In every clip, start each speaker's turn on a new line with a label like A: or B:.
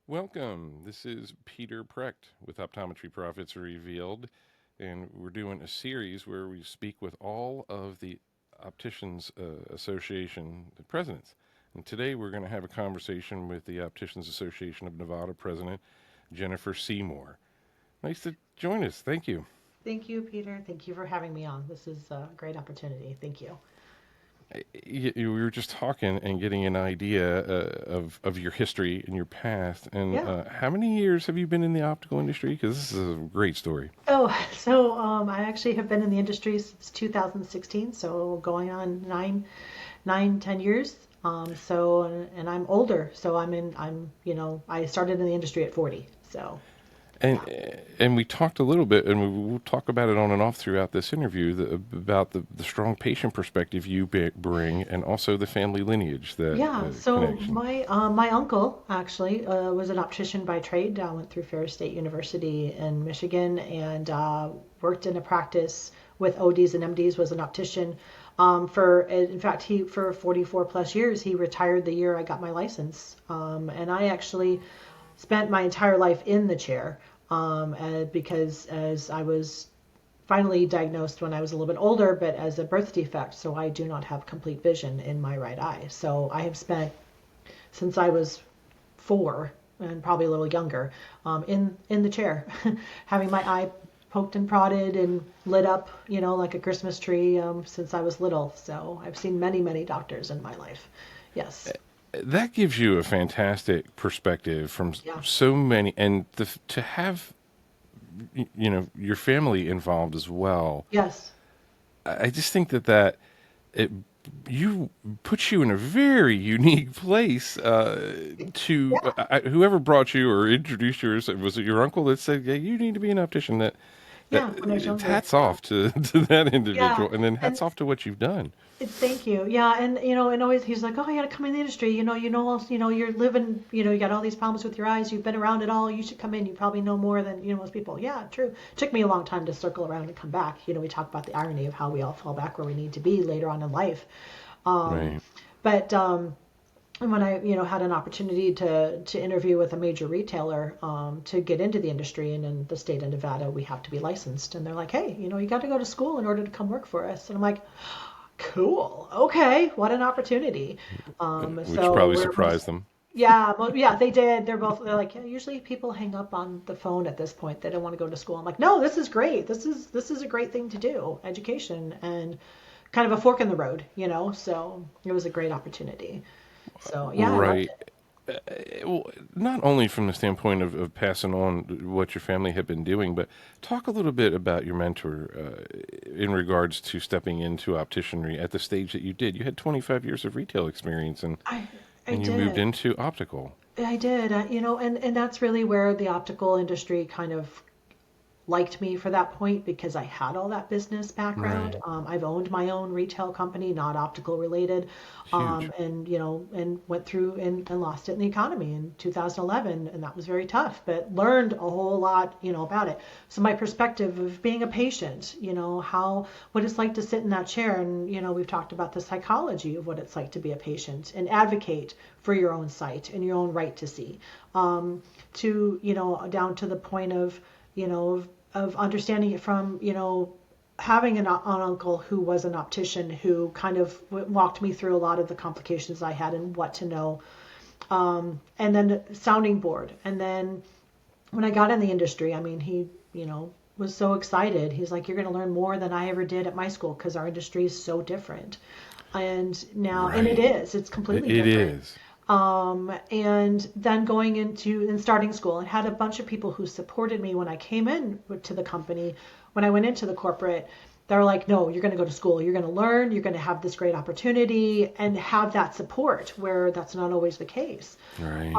A: Welcome. This is Peter Precht with Optometry Profits Revealed, and we're doing a series where we speak with all of the Opticians Association presidents. And today we're going to have a conversation with the Opticians Association of Nevada president, Jennifer Seymour. Nice to join us. Thank you.
B: Thank you, Peter. Thank you for having me on. This is a great opportunity. Thank you.
A: We were just talking and getting an idea of your history and your past. And
B: Yeah.
A: how many years have you been in the optical industry? Because this is a great story.
B: Oh, so I actually have been in the industry since 2016, so going on 10 years. And I'm older, so I started in the industry at 40. So,
A: And
B: yeah.
A: and we talked a little bit, and we'll talk about it on and off throughout this interview, about the strong patient perspective you bring, and also the family lineage, that
B: Yeah, so
A: connection.
B: my uncle actually was an optician by trade. I went through Ferris State University in Michigan and worked in a practice with ODs and MDs. Was an optician in fact, he for 44 plus years. He retired the year I got my license, and I actually spent my entire life in the chair because as I was finally diagnosed when I was a little bit older, but as a birth defect, so I do not have complete vision in my right eye. So I have spent since I was 4 and probably a little younger in the chair, having my eye poked and prodded and lit up, like a Christmas tree since I was little. So I've seen many, many doctors in my life. Yes.
A: That gives you a fantastic perspective from
B: Yeah.
A: so many, and to have your family involved as well.
B: Yes.
A: I just think that it you puts you in a very unique place to
B: Yeah.
A: whoever brought you or introduced you. Was it your uncle that said, "Yeah, you need to be an optician"? That
B: Yeah. When I was younger.
A: hats
B: Yeah.
A: off to to that
B: Yeah.
A: individual, and then
B: And
A: hats off to what you've done.
B: Thank you. Yeah, and and always he's like, "Oh, you got to come in the industry. You're living. You got all these problems with your eyes. You've been around it all. You should come in. You probably know more than most people." Yeah, true. Took me a long time to circle around and come back. We talk about the irony of how we all fall back where we need to be later on in life. Um,
A: Right.
B: but and when I had an opportunity to interview with a major retailer to get into the industry, and in the state of Nevada, we have to be licensed, and they're like, "Hey, you got to go to school in order to come work for us," and I'm like. Cool. Okay. What an opportunity.
A: Which
B: So
A: probably
B: we're
A: surprised them.
B: yeah, yeah, they did. They're like, yeah, usually people hang up on the phone at this point. They don't want to go to school. I'm like, no, this is great. This is a great thing to do. Education and kind of a fork in the road, So it was a great opportunity. So yeah, I loved
A: Right.
B: it.
A: Well, not only from the standpoint of passing on what your family had been doing, but talk a little bit about your mentor in regards to stepping into opticianry at the stage that you did. You had 25 years of retail experience, and
B: I I
A: and you moved
B: did.
A: into optical.
B: I did. And that's really where the optical industry kind of liked me for that point because I had all that business background.
A: Right.
B: I've owned my own retail company, not optical related,
A: Huge.
B: and went through and lost it in the economy in 2011, and that was very tough. But learned a whole lot, about it. So my perspective of being a patient, how what it's like to sit in that chair, and we've talked about the psychology of what it's like to be a patient and advocate for your own sight and your own right to see, to down to the point of of understanding it from having an uncle who was an optician who kind of walked me through a lot of the complications I had and what to know, and then sounding board, and then when I got in the industry, I mean, he was so excited. He's like, "You're going to learn more than I ever did at my school because our industry is so different." And it
A: Right.
B: is. It's completely
A: It
B: different.
A: is.
B: And then going into and starting school, and had a bunch of people who supported me when I came in to the company. When I went into the corporate, they're like, no, you're going to go to school, you're going to learn, you're going to have this great opportunity, and have that support where that's not always the case.
A: Right.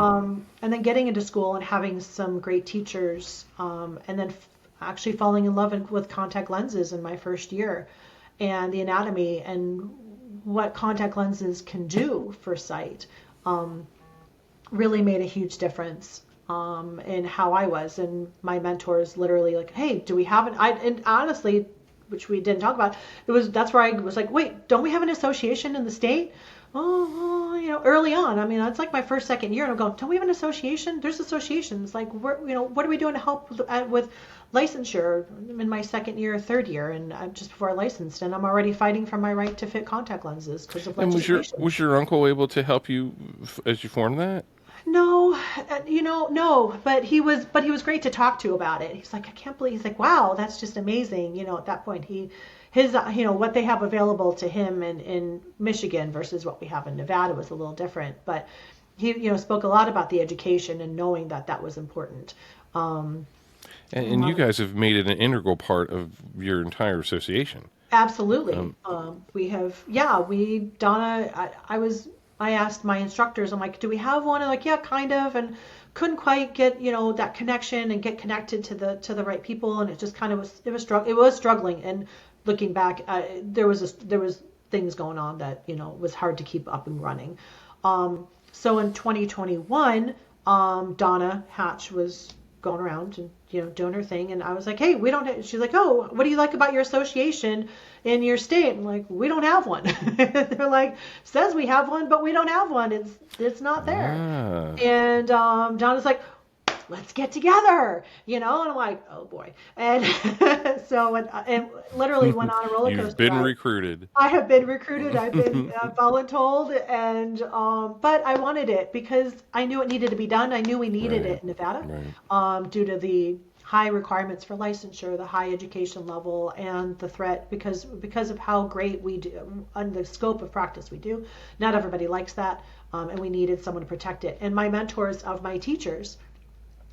B: And then getting into school and having some great teachers, and then actually falling in love with contact lenses in my first year, and the anatomy and what contact lenses can do for sight, really made a huge difference in how I was. And my mentors literally like, hey, do we have and honestly, which we didn't talk about, that's where I was like, wait, don't we have an association in the state? early on. I mean, it's like my first, second year, and I'm going, don't we have an association? There's associations. Like, what are we doing to help with licensure? I'm in my second year, third year, and I'm just before I licensed, and I'm already fighting for my right to fit contact lenses because of
A: And
B: legislation.
A: was your uncle able to help you as you formed that?
B: No, no, but he was great to talk to about it. He's like, I can't believe. He's like, wow, that's just amazing. At that point, what they have available to him in Michigan versus what we have in Nevada was a little different. But he, spoke a lot about the education and knowing that that was important. Um,
A: And you guys have made it an integral part of your entire association.
B: Absolutely.
A: Um,
B: We have, yeah, Donna, I asked my instructors, I'm like, do we have one? And like, yeah, kind of. And couldn't quite get, that connection and get connected to the right people. And it just kind of it was struggling. And looking back, there was things going on that, was hard to keep up and running. So in 2021, Donna Hatch was going around and doing her thing, and I was like, hey, we don't she's like, oh, what do you like about your association in your state? I'm like, we don't have one. They're like, says we have one, but we don't have one. It's not there.
A: ah,
B: And Donna's like, let's get together, and I'm like, oh boy. And so and literally went on a roller coaster
A: you've been
B: ride.
A: recruited.
B: I have been recruited. I've been voluntold, and but I wanted it because I knew it needed to be done. I knew we needed
A: Right,
B: it in Nevada,
A: right.
B: due to the high requirements for licensure, the high education level, and the threat because of how great we do and the scope of practice we do. Not everybody likes that, and we needed someone to protect it. And my mentors of my teachers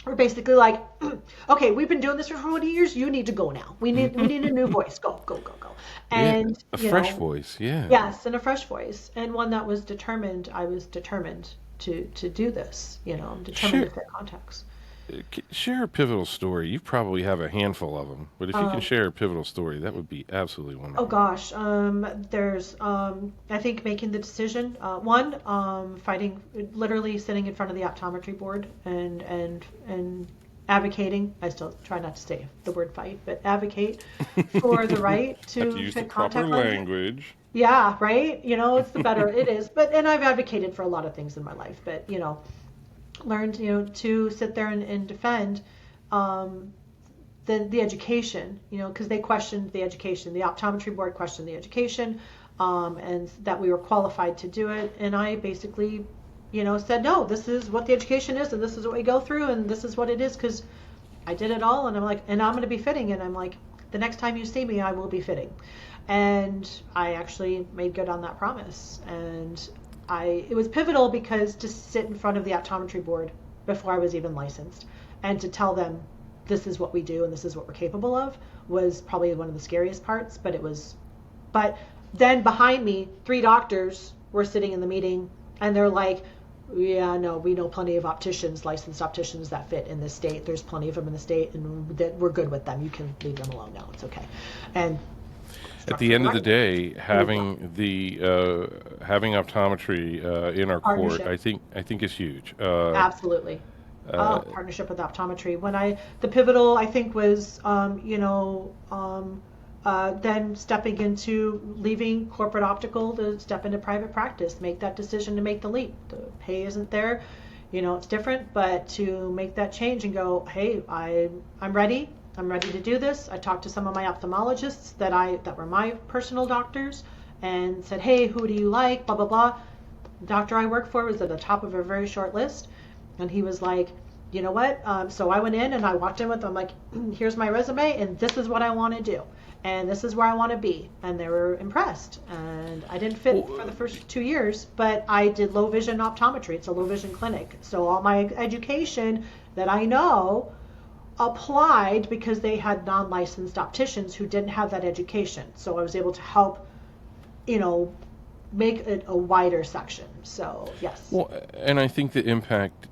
B: were basically like, okay, we've been doing this for 40 years. You need to go now. We need a new voice. Go, go, go, go.
A: Yeah,
B: And
A: a fresh voice. Yeah.
B: yes, and a fresh voice, and one that was determined. I was determined to do this. I'm determined
A: Sure.
B: to fit context.
A: Share a pivotal story. You probably have a handful of them, but if you can
B: Um,
A: share a pivotal story, that would be absolutely
B: oh
A: wonderful.
B: gosh, there's I think making the decision. One, fighting, literally sitting in front of the optometry board and advocating. I still try not to say the word fight, but advocate for the right
A: Have to
B: to
A: use the
B: fit
A: proper
B: contact lenses.
A: language.
B: Yeah, right. It's the better it is. But and I've advocated for a lot of things in my life, but learned to sit there and defend um, the education, because they questioned the education. The optometry board questioned the education, and that we were qualified to do it. And I basically, said no. This is what the education is, and this is what we go through, and this is what it is because I did it all. And I'm like, and I'm going to be fitting. And I'm like, the next time you see me, I will be fitting. And I actually made good on that promise. And it was pivotal because to sit in front of the optometry board before I was even licensed and to tell them this is what we do and this is what we're capable of was probably one of the scariest parts. But then behind me, three doctors were sitting in the meeting, and they're like, yeah, no, we know plenty of opticians, licensed opticians that fit in this state. There's plenty of them in the state, and that we're good with them. You can leave them alone now. It's okay. And
A: At the
B: structured
A: end of the
B: right.
A: day,
B: There you go.
A: having optometry in our court,
B: Partnership.
A: I think is huge.
B: Absolutely.
A: Uh,
B: Partnership with optometry. The pivotal, I think, was, then stepping into leaving corporate optical to step into private practice, make that decision to make the leap. The pay isn't there, it's different, but to make that change and go, hey, I'm ready. I'm ready to do this. I talked to some of my ophthalmologists that were my personal doctors and said, hey, who do you like? Blah, blah, blah. The doctor I work for was at the top of a very short list. And he was like, you know what? So I went in and I walked in with them like, here's my resume and this is what I want to do. And this is where I want to be. And they were impressed. And I didn't fit for the
A: well,
B: first 2 years, but I did low vision optometry. It's a low vision clinic. So all my education that I know applied because they had non-licensed opticians who didn't have that education. So I was able to help, you know, make it a wider section. So yes.
A: well, and I think the impact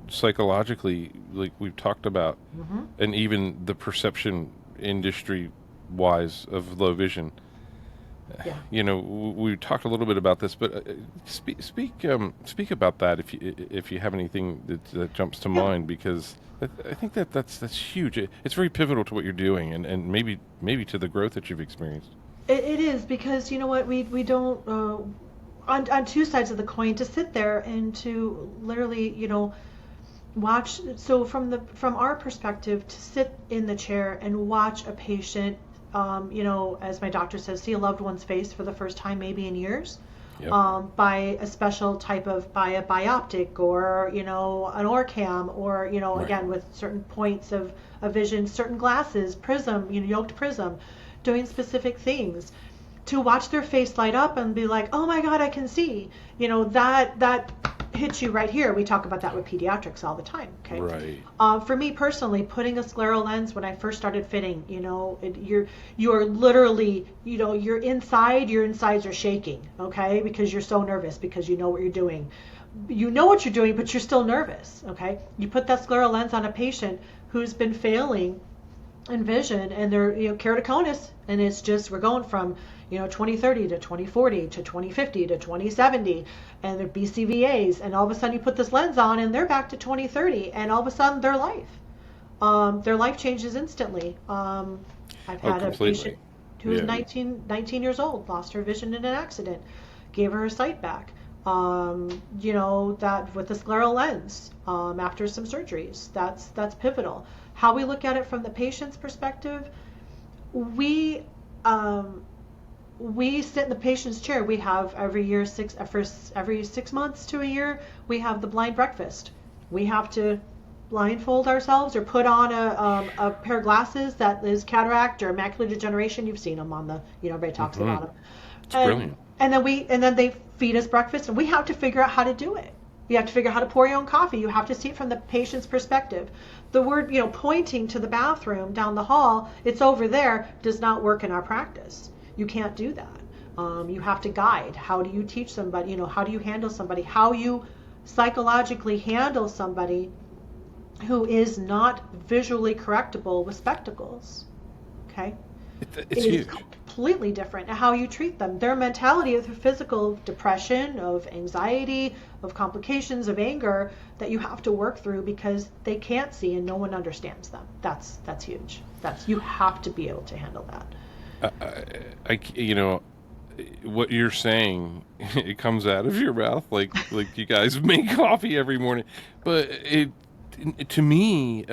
A: psychologically, like we've talked about,
B: Mm-hmm.
A: and even the perception industry wise of low vision.
B: Yeah.
A: We talked a little bit about this, but speak about that if you have anything that jumps to
B: Yeah.
A: mind, because I think that's huge. It's very pivotal to what you're doing, and maybe to the growth that you've experienced.
B: It is because you know what we don't. on two sides of the coin, to sit there and to literally, watch. So from our perspective, to sit in the chair and watch a patient, as my doctor says, see a loved one's face for the first time maybe in years,
A: Yep.
B: by a special type of, by a bioptic, or an Orcam, or
A: Right.
B: again with certain points of vision, certain glasses, prism, yoked prism, doing specific things, to watch their face light up and be like, oh my God, I can see, that hits you right here. We talk about that with pediatrics all the time. Okay.
A: Right.
B: For me personally, putting a scleral lens when I first started fitting, you're literally, your insides are shaking, okay, because you're so nervous, because you know what you're doing. You know what you're doing, but you're still nervous. Okay. You put that scleral lens on a patient who's been failing in vision, and they're keratoconus, and it's just, we're going from 2030 to 2040 to 2050 to 2070, and they're BCVAs, and all of a sudden you put this lens on and they're back to 2030, and all of a sudden their life changes instantly. I've had a patient who was 19 years old, lost her vision in an accident, gave her sight back, that with the scleral lens, after some surgeries. That's pivotal. How we look at it from the patient's perspective, we sit in the patient's chair. We have every 6 months to a year, we have the blind breakfast. We have to blindfold ourselves or put on a pair of glasses that is cataract or macular degeneration. You've seen them on the, everybody talks about them.
A: It's brilliant.
B: And then they feed us breakfast, and we have to figure out how to do it. You have to figure out how to pour your own coffee. You have to see it from the patient's perspective. The word, pointing to the bathroom down the hall, it's over there, does not work in our practice. You can't do that. You have to guide. How do you teach somebody? How do you handle somebody? How you psychologically handle somebody who is not visually correctable with spectacles. Okay?
A: It's huge.
B: Completely different. How you treat them, their mentality of physical depression, of anxiety, of complications, of anger, that you have to work through because they can't see and no one understands them. That's huge. You have to be able to handle that.
A: What you're saying, it comes out of your mouth like you guys make coffee every morning, but to me,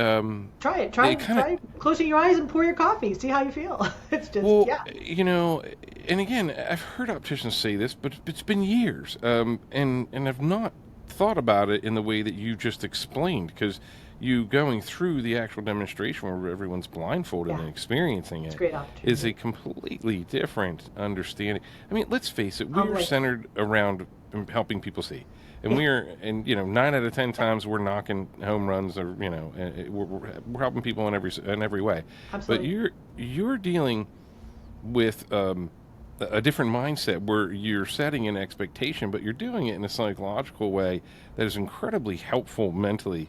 B: try it. Closing your eyes and pour your coffee. See how you feel. It's just,
A: and again, I've heard opticians say this, but it's been years, and I've not thought about it in the way that you just explained, because you going through the actual demonstration where everyone's blindfolded and experiencing it is a completely different understanding. I mean, let's face it, we're centered around helping people see. And and 9 out of 10 times we're knocking home runs, or we're helping people in every way.
B: Absolutely.
A: But you're dealing with a different mindset where you're setting an expectation, but you're doing it in a psychological way that is incredibly helpful mentally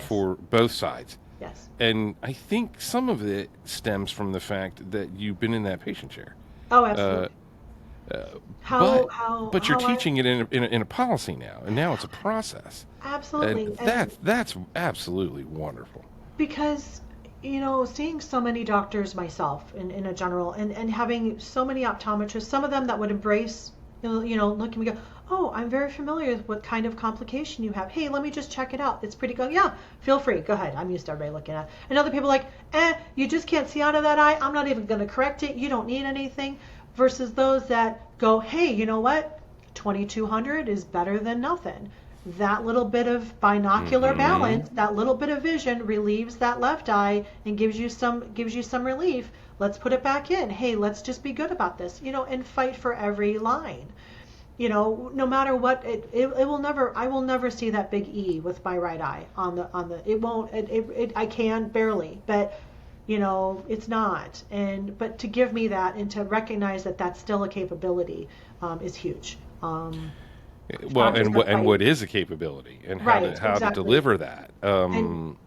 A: for both sides.
B: Yes.
A: And I think some of it stems from the fact that you've been in that patient chair.
B: Oh, absolutely.
A: But you're teaching it in a policy now, and now it's a process.
B: Absolutely.
A: And that's absolutely wonderful.
B: Because, seeing so many doctors myself in a general, and having so many optometrists, some of them that would embrace, look at me, go, oh, I'm very familiar with what kind of complication you have. Hey, let me just check it out. It's pretty good. Yeah, feel free. Go ahead. I'm used to everybody looking at it. And other people are like, you just can't see out of that eye. I'm not even going to correct it. You don't need anything. Versus those that go, hey, you know what? 2200 is better than nothing. That little bit of binocular balance, that little bit of vision relieves that left eye and gives you some relief. Let's put it back in. Hey, let's just be good about this, and fight for every line. No matter what, it will never, I will never see that big E with my right eye on the, it won't, I can barely, but it's not. But to give me that and to recognize that that's still a capability is huge.
A: What is a capability, and how to deliver that,
B: and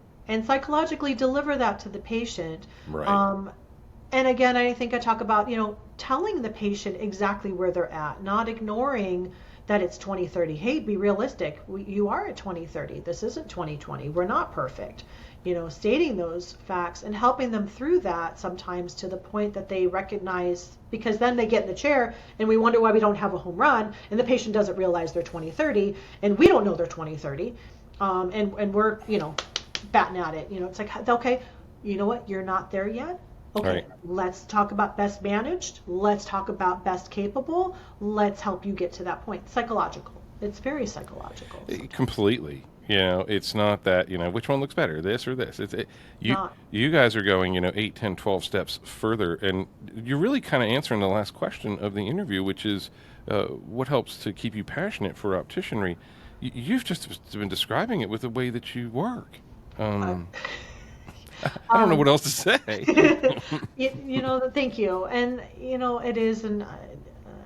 B: psychologically deliver that to the patient.
A: Right.
B: And again, I think I talk about telling the patient exactly where they're at, not ignoring that it's 2030. Hey, be realistic. You are at 2030. This isn't 2020. We're not perfect. Stating those facts and helping them through that sometimes to the point that they recognize, because then they get in the chair and we wonder why we don't have a home run, and the patient doesn't realize they're 2030 and we don't know they're 2030. And we're, batting at it. It's like, okay, you know what? You're not there yet. Okay,
A: Right.
B: let's talk about best managed. Let's talk about best capable. Let's help you get to that point. Psychological. It's very psychological.
A: Completely. It's not that, which one looks better, this or this. You
B: Not.
A: you guys are going, 8, 10, 12 steps further, and you're really kind of answering the last question of the interview, which is what helps to keep you passionate for opticianry. You've just been describing it with the way that you work. Um, I don't know what else to say.
B: Thank you. And, it is, and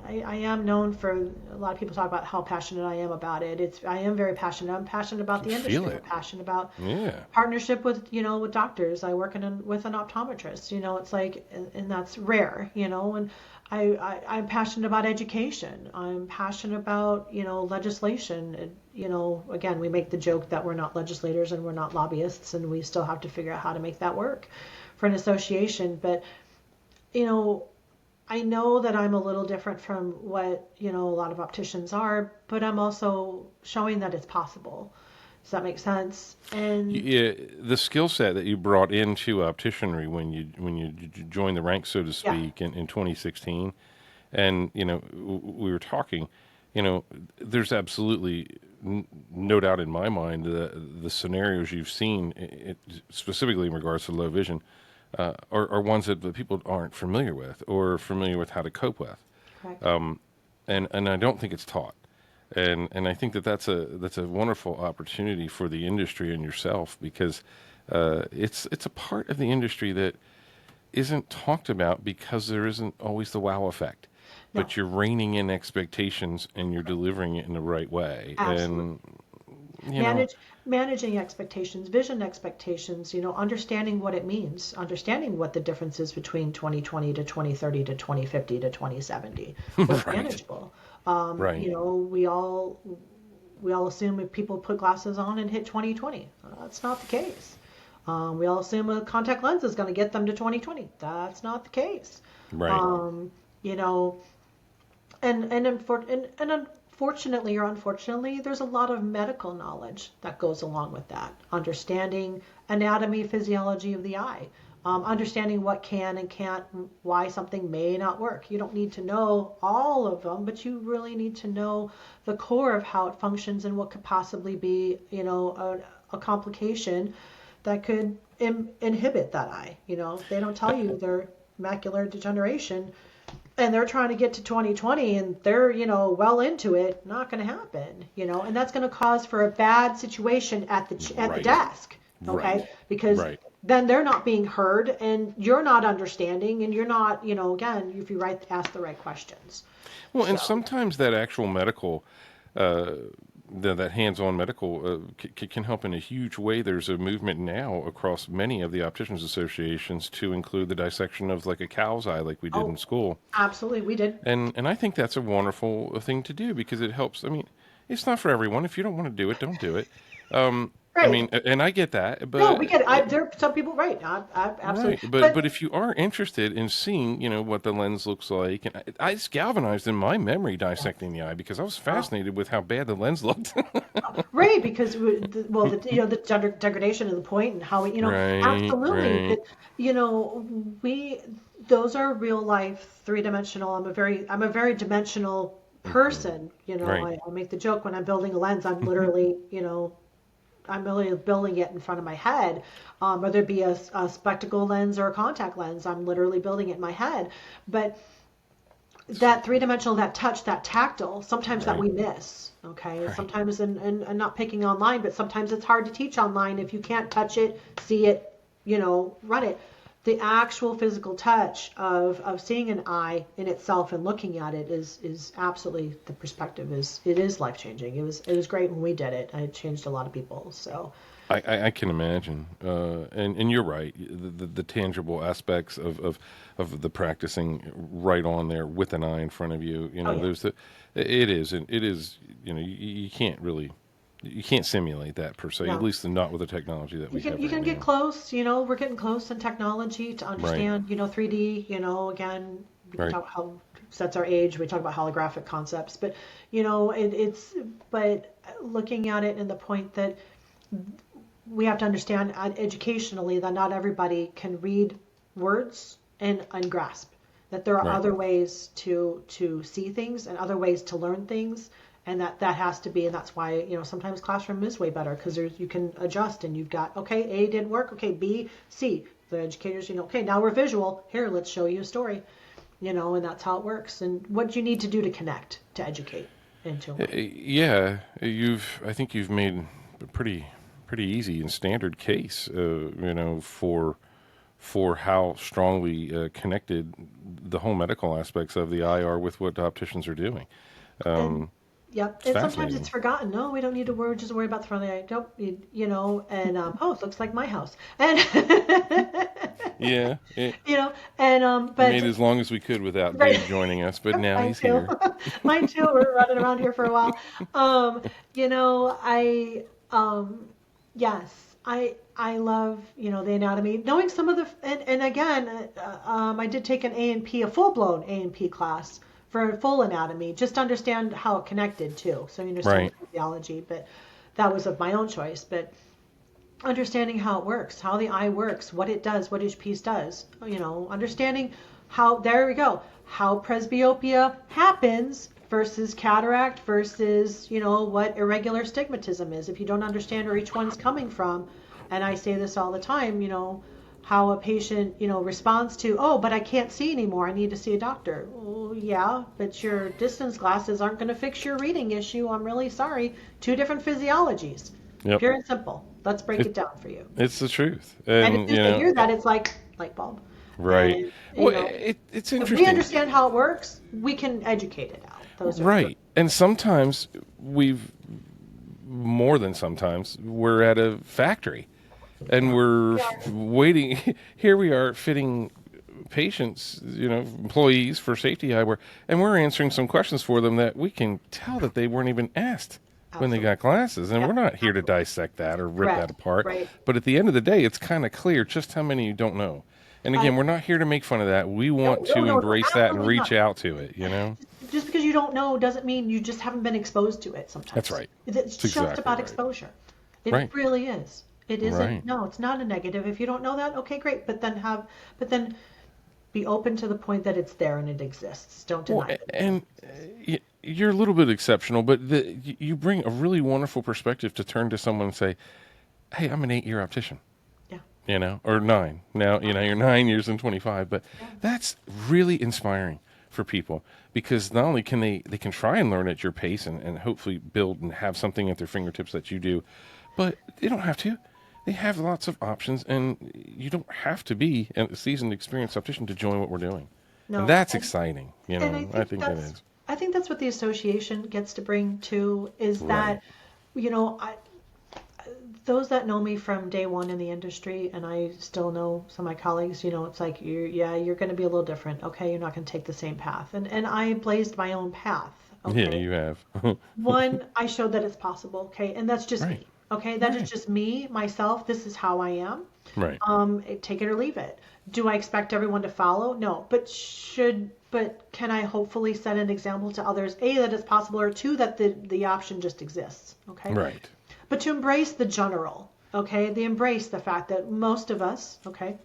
B: I am known for, a lot of people talk about how passionate I am about it. I am very passionate. I'm passionate about the
A: Feel
B: industry.
A: it.
B: I'm passionate about
A: Yeah.
B: partnership with, with doctors. I work with an optometrist, it's like, and that's rare, and I'm passionate about education. I'm passionate about, legislation. Again, we make the joke that we're not legislators and we're not lobbyists, and we still have to figure out how to make that work for an association. But, I know that I'm a little different from what, a lot of opticians are, but I'm also showing that it's possible. Does that make sense? And
A: Yeah, the skill set that you brought into opticianry when you joined the ranks, so to
B: yeah,
A: speak, in 2016, and we were talking, there's absolutely no doubt in my mind the scenarios you've seen, specifically in regards to low vision, are ones that the people aren't familiar with or familiar with how to cope with,
B: correct.
A: and I don't think it's taught. And I think that's a wonderful opportunity for the industry and yourself, because it's a part of the industry that isn't talked about because there isn't always the wow effect.
B: No,
A: But you're reining in expectations and you're delivering it in the right way.
B: absolutely.
A: And you know,
B: Manage Managing expectations, vision expectations, understanding what it means, understanding what the difference is between 2020 to 2030 to 2050 to 2070. What's
A: right,
B: manageable?
A: right,
B: We all assume if people put glasses on and hit 2020. That's not the case. We all assume a contact lens is going to get them to 2020. That's not the case.
A: right.
B: Um, you know, and unfortunately or unfortunately, there's a lot of medical knowledge that goes along with that. Understanding anatomy, physiology of the eye, understanding what can and can't, why something may not work. You don't need to know all of them, but you really need to know the core of how it functions and what could possibly be, a complication that could inhibit that eye. They don't tell you they're macular degeneration and they're trying to get to 2020 and they're well into it. Not going to happen, and that's going to cause for a bad situation at the
A: Right,
B: desk.
A: right,
B: Okay, because
A: right.
B: then they're not being heard and you're not understanding and you're not, again, if you ask the right questions.
A: Well, and
B: So
A: sometimes that actual medical, uh, that hands-on medical, can help in a huge way. There's a movement now across many of the opticians associations to include the dissection of like a cow's eye, like we did in
B: oh,
A: school.
B: absolutely, we did.
A: And I think that's a wonderful thing to do because it helps. I mean, it's not for everyone. If you don't want to do it, don't do it. I
B: Right.
A: mean, and I get that,
B: No, we
A: but
B: get it. There are some people, right?
A: right,
B: Absolutely.
A: but if you are interested in seeing, what the lens looks like, and I it's galvanized in my memory dissecting the eye because I was
B: Oh,
A: fascinated with how bad the lens looked.
B: right, because the degradation of the point and how
A: Right,
B: absolutely,
A: right,
B: we those are real life three-dimensional. I'm a very dimensional
A: hmm,
B: person.
A: right,
B: I make the joke when I'm building a lens, I'm really building it in front of my head, whether it be a spectacle lens or a contact lens. I'm literally building it in my head, but that three-dimensional, that touch, that tactile, sometimes that
A: right,
B: we miss. Okay,
A: right.
B: sometimes, and not picking online, but sometimes it's hard to teach online if you can't touch it, see it, run it. the actual physical touch of seeing an eye in itself and looking at it is absolutely, the perspective is life changing. It was great when we did it. It changed a lot of people. So
A: I can imagine, and you're right. The tangible aspects of the practicing right on there with an eye in front of you.
B: oh yeah,
A: There's it is, and it is. You can't really, you can't simulate that per se. At
B: no.
A: least not with the technology that
B: You
A: we
B: can
A: have
B: you
A: right
B: can get
A: now.
B: close, we're getting close in technology to
A: Right,
B: understand, 3D, again, we can
A: right,
B: talk how sets our age, we talk about holographic concepts, but it's but looking at it in the point that we have to understand educationally that not everybody can read words and grasp that there are
A: right.
B: other ways to see things and other ways to learn things, and that has to be, and that's why sometimes classroom is way better because you can adjust, and you've got, okay, A didn't work, okay, B, C, the educators, okay, now we're visual, here, let's show you a story, and that's how it works. And what do you need to do to connect, to educate, and to learn?
A: Yeah, I think you've made a pretty easy and standard case, for how strongly connected the whole medical aspects of the eye are with what opticians are doing.
B: And yep,
A: It's
B: and sometimes it's
A: fascinating.
B: forgotten. No, we don't need to worry. Just worry about the front of the eye. Nope, and oh, it looks like my house. And
A: Yeah, it made
B: but
A: as long as we could without
B: right,
A: Dave joining us, but now
B: mine
A: he's
B: too.
A: here.
B: Mine too. We're running around here for a while. I yes, I love the anatomy. Knowing some of the and again, I did take an A&P, a full blown A&P class for a full anatomy, just to understand how it connected too. So you understand
A: Right,
B: the physiology, but that was of my own choice. But understanding how it works, how the eye works, what it does, what each piece does, understanding how, there we go, how presbyopia happens versus cataract versus, what irregular stigmatism is. If you don't understand where each one's coming from, and I say this all the time, how a patient, responds to, oh, but I can't see anymore, I need to see a doctor. Well, yeah, but your distance glasses aren't going to fix your reading issue. I'm really sorry. Two different physiologies.
A: yep,
B: Pure and simple. Let's break
A: it,
B: it down for you.
A: it's the truth,
B: And as
A: and
B: soon as they hear that, it's like light bulb.
A: right.
B: And
A: Well, it's
B: if we
A: interesting.
B: understand how it works, we can educate it out. Those are great.
A: Right. And sometimes we've, more than sometimes, we're at a factory and we're
B: We are.
A: waiting. Here we are fitting patients, employees for safety eyewear, and we're answering some questions for them that we can tell that they weren't even asked when they
B: Absolutely.
A: got glasses. And we're
B: Yep.
A: not here to
B: Absolutely.
A: dissect that or rip that
B: Correct.
A: apart.
B: Right.
A: But at the end of the day, it's kind of clear just how many you don't know. And again,
B: I
A: we're not here to make fun of that. We
B: no,
A: want
B: no,
A: to
B: no, no,
A: embrace that and
B: absolutely
A: reach
B: not.
A: out to it.
B: Just because you don't know doesn't mean you just haven't been exposed to it
A: That's
B: sometimes.
A: right.
B: It's
A: That's
B: just
A: exactly
B: about
A: right.
B: exposure. It
A: Right.
B: really is. It
A: Right.
B: isn't, no, it's not a negative. If you don't know that, okay, great. But then be open to the point that it's there and it exists. Don't
A: Well,
B: deny that it
A: and
B: exists.
A: you're a little bit exceptional, but you bring a really wonderful perspective to turn to someone and say, "Hey, I'm an 8-year optician,"
B: Yeah.
A: or 9. Now, you're 9 years and 25, but
B: Yeah.
A: that's really inspiring for people because not only can they can try and learn at your pace and hopefully build and have something at their fingertips that you do, but they don't have to. They have lots of options, and you don't have to be a seasoned, experienced optician to join what we're doing. And
B: No.
A: that's exciting.
B: And I
A: I
B: think
A: think that
B: that's
A: is.
B: I think that's what the association gets to bring to, is
A: Right.
B: that, I those that know me from day one in the industry, and I still know some of my colleagues, it's like, you're going to be a little different. Okay, you're not going to take the same path. And I blazed my own path.
A: Yeah,
B: Okay.
A: you have.
B: One, I showed that it's possible. Okay, and that's just
A: Right.
B: me. Okay, that is
A: Right.
B: just me, myself. This is how I am.
A: Right.
B: Take it or leave it. Do I expect everyone to follow? No, but can I hopefully set an example to others? A, that it's possible, or two, that the option just exists. Okay,
A: Right.
B: but to embrace the general. Okay, the embrace the fact that most of us, okay,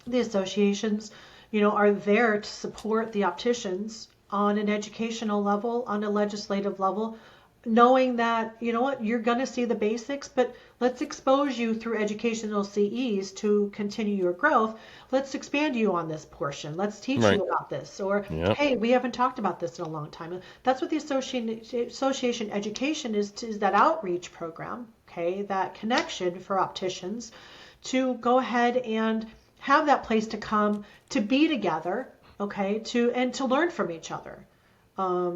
B: the associations, are there to support the opticians on an educational level, on a legislative level, knowing that, what, you're going to see the basics, but let's expose you through educational CEs to continue your growth. Let's expand you on this portion. Let's teach
A: Right.
B: you about this. Or,
A: Yep.
B: hey, we haven't talked about this in a long time. That's what the association education is that outreach program, okay, that connection for opticians to go ahead and have that place to come to be together, okay, to learn from each other.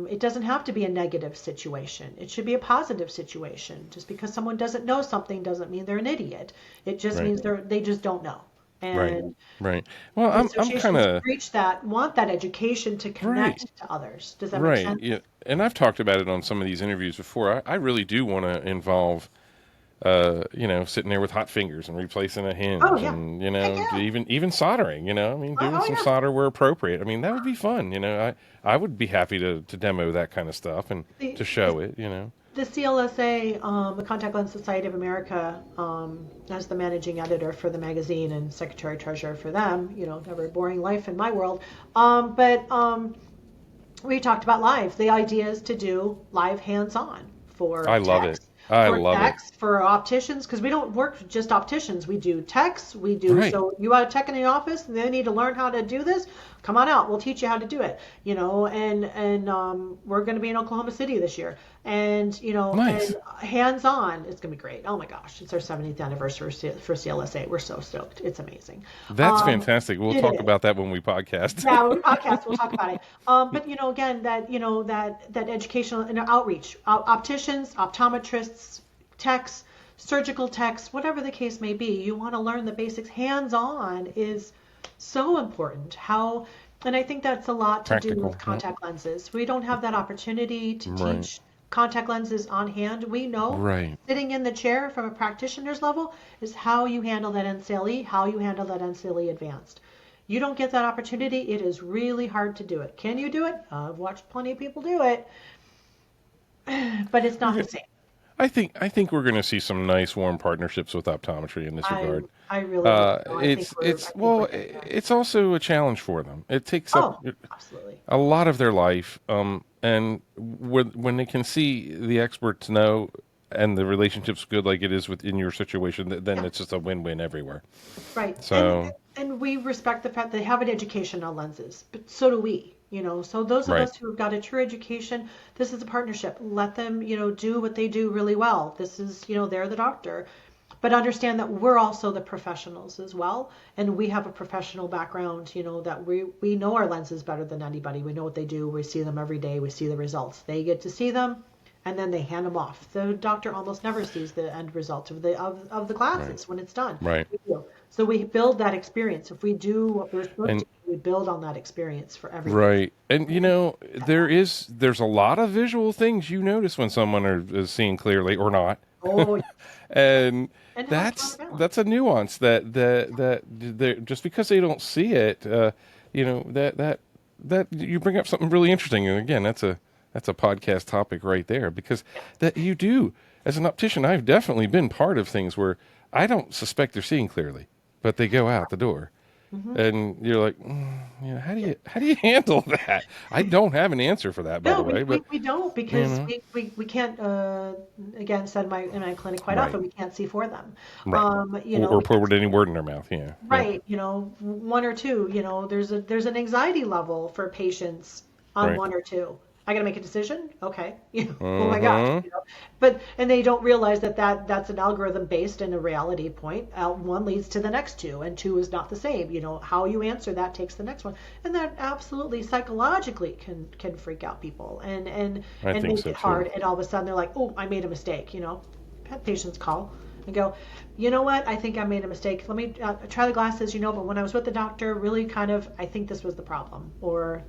B: It doesn't have to be a negative situation. It should be a positive situation. Just because someone doesn't know something doesn't mean they're an idiot. It just
A: Right.
B: means they just don't know.
A: Right.
B: And
A: Right. Well,
B: the
A: I'm kind
B: associations
A: of
B: reach that want that education to
A: right.
B: connect to others. Does that make
A: Right.
B: sense?
A: Yeah. And I've talked about it on some of these interviews before. I really do want to involve, sitting there with hot fingers and replacing a
B: Oh
A: hinge,
B: yeah.
A: and
B: Heck yeah.
A: even soldering. I mean, doing
B: Oh
A: some
B: yeah.
A: solder where appropriate. I mean, that would be fun. I would be happy to demo that kind of stuff and
B: The,
A: to
B: the,
A: show it.
B: the CLSA, the Contact Lens Society of America, as the managing editor for the magazine and secretary treasurer for them, never a boring life in my world. But we talked about live. The idea is to do live hands-on
A: I love it. I
B: for
A: love it.
B: techs, for opticians, because we don't work with just opticians. We do techs. We do,
A: Right.
B: so you have a tech in the office and they need to learn how to do this. Come on out. We'll teach you how to do it. And we're going to be in Oklahoma City this year, and
A: Nice.
B: hands-on. It's going to be great. Oh my gosh, it's our 70th anniversary for CLSA. We're so stoked. It's amazing.
A: That's fantastic. We'll
B: It
A: talk
B: is.
A: about that when we podcast.
B: Yeah, when we podcast, we'll talk about it. But again, that educational and outreach, opticians, optometrists, techs, surgical techs, whatever the case may be, you want to learn the basics. Hands-on is so important. And I think that's a lot to do with
A: Practical. Yeah.
B: contact lenses. We don't have that opportunity to
A: Right.
B: teach contact lenses on hand. We know
A: Right.
B: sitting in the chair from a practitioner's level is how you handle that NCLE, how you handle that NCLE advanced. You don't get that opportunity. It is really hard to do it. Can you do it? I've watched plenty of people do it, but it's not the same.
A: I think we're going to see some nice warm partnerships with optometry in this
B: I
A: regard.
B: I really hope so.
A: It's
B: I think we're
A: well,
B: getting there.
A: it's also a challenge for them. It takes up
B: Oh, absolutely.
A: a lot of their life, and when they can see the experts know and the relationship's good, like it is within your situation, then
B: Yeah.
A: it's just a win-win everywhere.
B: Right. And
A: So,
B: and we respect the fact they have an education on lenses, but so do we. So those of
A: right,
B: us who have got a true education, this is a partnership. Let them, do what they do really well. This is, they're the doctor. But understand that we're also the professionals as well, and we have a professional background, that we know our lenses better than anybody. We know what they do. We see them every day. We see the results. They get to see them, and then they hand them off. The doctor almost never sees the end result of the
A: right,
B: glasses when it's done.
A: right,
B: We do. So we build that experience. If we do what we're supposed to,
A: and
B: we build on that experience for every patient.
A: right, and there's a lot of visual things you notice when someone is seeing clearly or not.
B: Oh,
A: And
B: and how it's
A: that's
B: counterbalance.
A: a nuance that just because they don't see it, that you bring up something really interesting. And again, that's a podcast topic right there, because that you do as an optician. I've definitely been part of things where I don't suspect they're seeing clearly, but they go out the door.
B: Hmm.
A: And you're like, how do you handle that? I don't have an answer for that, by
B: No,
A: the
B: we,
A: way,
B: we,
A: but
B: we don't
A: you
B: because
A: know,
B: we can't, again, said in my clinic quite
A: right,
B: often, we can't see for them.
A: right, or
B: We can't
A: put any word in their mouth. Yeah, yeah,
B: right, one or two, there's an anxiety level for patients on
A: right.
B: one or two. I got to make a decision. Okay. Oh my gosh.
A: Mm-hmm.
B: And they don't realize that's an algorithm based in a reality point. One leads to the next two, and two is not the same. How you answer that takes the next one, and that absolutely psychologically can freak out people
A: I
B: and
A: think
B: make
A: so
B: it
A: too.
B: hard. And all of a sudden they're like, oh, I made a mistake. Had patients call and go, you know what? I think I made a mistake. Let me try the glasses. But when I was with the doctor, really kind of, I think this was the problem, or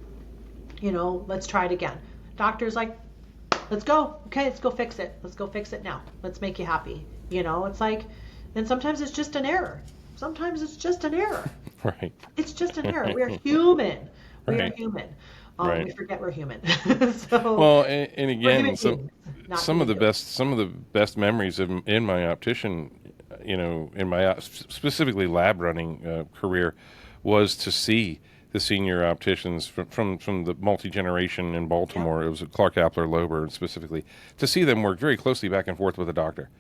B: let's try it again. Doctor's like, let's go. Okay, let's go fix it. Let's go fix it now. Let's make you happy. It's like, and sometimes it's just an error. Sometimes it's just an error.
A: Right,
B: It's just an error. We are human. We are
A: right,
B: human. We
A: right.
B: forget we're human. So
A: Well, and
B: we're
A: again,
B: human beings, not
A: some of
B: human
A: the
B: doings.
A: best memories in my optician, in my specifically lab running career, was to see the senior opticians from the multi generation in
B: Yeah.
A: Baltimore. It was Clark Appler Lober specifically, to see them work very closely back and forth with the doctor.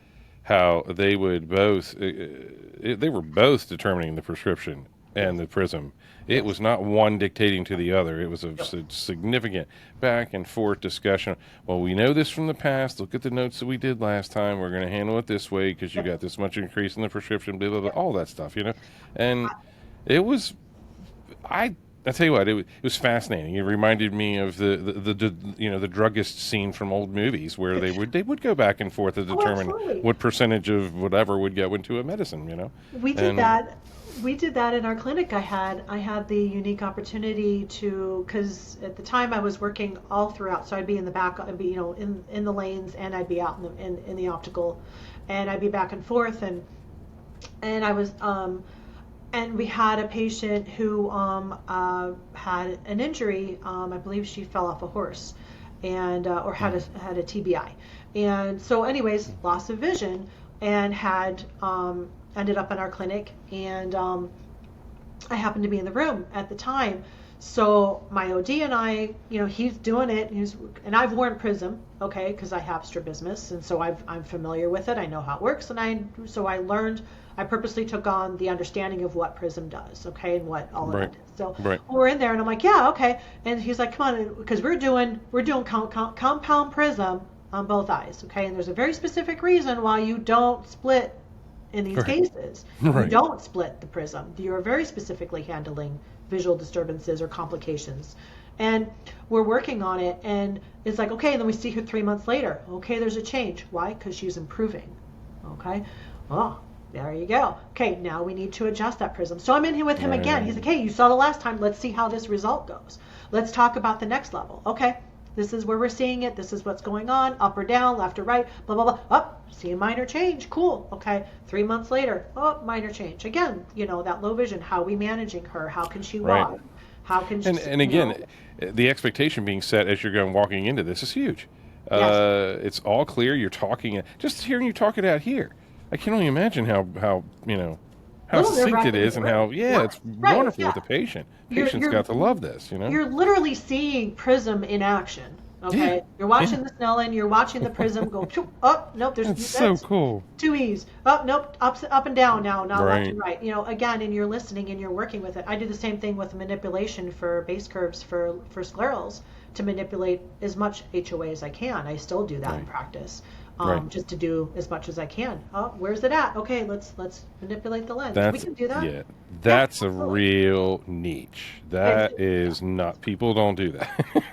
A: How they would both, they were both determining the prescription and
B: Yes.
A: the prism. It
B: Yes.
A: was not one dictating to the other. It was a
B: Yep.
A: significant back and forth discussion. Well, we know this from the past. Look at the notes that we did last time. We're going to handle it this way because you
B: Yep.
A: got this much increase in the prescription, blah, blah, blah,
B: Yep.
A: all that stuff, And It was I tell you what, it was fascinating. It reminded me of the druggist scene from old movies where they would go back and forth to
B: Oh,
A: determine
B: absolutely.
A: what percentage of whatever would go into a medicine,
B: We did
A: and
B: that. We did that in our clinic. I had the unique opportunity to, because at the time I was working all throughout, so I'd be in the back, I'd be in the lanes, and I'd be out in the optical, and I'd be back and forth, and I was and we had a patient who had an injury. I believe she fell off a horse, and or had a TBI, and so anyways, loss of vision, and had ended up in our clinic, and I happened to be in the room at the time. So my OD and I, he's doing it. And I've worn Prism, okay, because I have strabismus, and so I'm familiar with it. I know how it works, and I learned. I purposely took on the understanding of what Prism does, okay, and what all of
A: right,
B: that is. So
A: right,
B: we're in there, and I'm like, yeah, okay. And he's like, come on, because we're doing compound Prism on both eyes, okay. And there's a very specific reason why you don't split in these
A: right,
B: cases. You
A: right,
B: don't split the prism. You're very specifically handling visual disturbances or complications. And we're working on it, and it's like, okay, and then we see her 3 months later. Okay, there's a change. Why? Because she's improving. Okay. Oh, there you go. Okay, now we need to adjust that prism. So I'm in here with him again.
A: right,
B: He's like, hey, you saw the last time. Let's see how this result goes. Let's talk about the next level. Okay, this is where we're seeing it. This is what's going on. Up or down, left or right, blah, blah, blah. Up, see a minor change. Cool. Okay, 3 months later, oh, minor change. Again, that low vision. How are we managing her? How can she
A: right.
B: walk? How can she,
A: And again, the expectation being set as you're going walking into this is huge.
B: yes.
A: It's all clear. You're talking. Just hearing you talk it out here, I can only imagine how
B: Little nerve
A: succinct it
B: wracking,
A: is, and
B: right?
A: how
B: Right,
A: it's
B: right,
A: wonderful with
B: yeah.
A: the patient.
B: You're
A: Patient's
B: you're
A: got to love this.
B: you're literally seeing Prism in action.
A: Yeah,
B: Okay, you're
A: yeah.
B: watching the Snellen, you're watching the Prism go. Oh, nope,
A: It's so
B: that's
A: cool.
B: two E's. Oh, nope, up and down now, not left
A: Right,
B: and right. Again, and you're listening and you're working with it. I do the same thing with manipulation for base curves for sclerals to manipulate as much HOA as I can. I still do that in
A: right,
B: practice,
A: right.
B: just to do as much as I can. Oh, where's it at? Okay, let's manipulate the lens. We
A: That's
B: can do that.
A: yeah.
B: Yeah,
A: That's a
B: absolutely.
A: real niche.
B: It's,
A: That is not. People don't do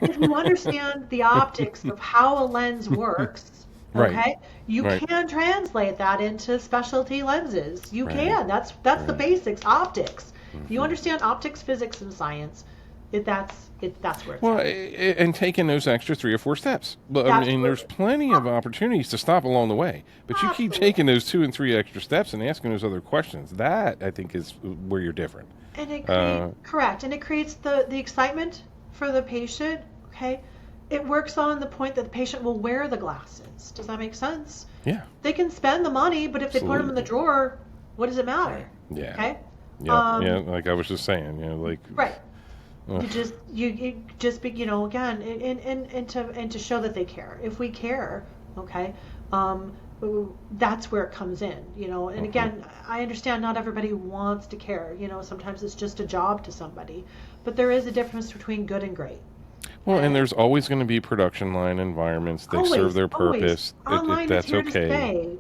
B: if you
A: that.
B: understand the optics of how a lens works,
A: Right,
B: okay, you
A: right,
B: can translate that into specialty lenses. You
A: right,
B: can. That's the
A: right.
B: basics, optics. If you
A: Hmm.
B: understand optics, physics, and science, that's where it's
A: Well,
B: at.
A: and taking those extra 3 or 4 steps. But I mean, there's
B: Absolutely.
A: plenty of opportunities to stop along the way. But you keep
B: Absolutely.
A: taking those 2 and 3 extra steps and asking those other questions. That I think is where you're different.
B: And it creates,
A: Uh,
B: correct, and it creates the excitement for the patient, okay? It works on the point that the patient will wear the glasses. Does that make sense?
A: yeah,
B: They can spend the money, but if they put them in the
A: absolutely.
B: drawer, what does it matter?
A: Right. Yeah,
B: Okay?
A: yeah, yeah.
B: Um,
A: Like I was just saying, like,
B: right.
A: ugh,
B: You just be, again, and to show that they care. If we care, okay, um, that's where it comes in, and
A: mhm.
B: again, I understand not everybody wants to care, sometimes it's just a job to somebody, but there is a difference between good and great.
A: Well, and
B: And
A: there's always going to be production line environments. They serve
B: always,
A: their
B: always,
A: purpose.
B: online is
A: That's
B: here to
A: okay.
B: stay.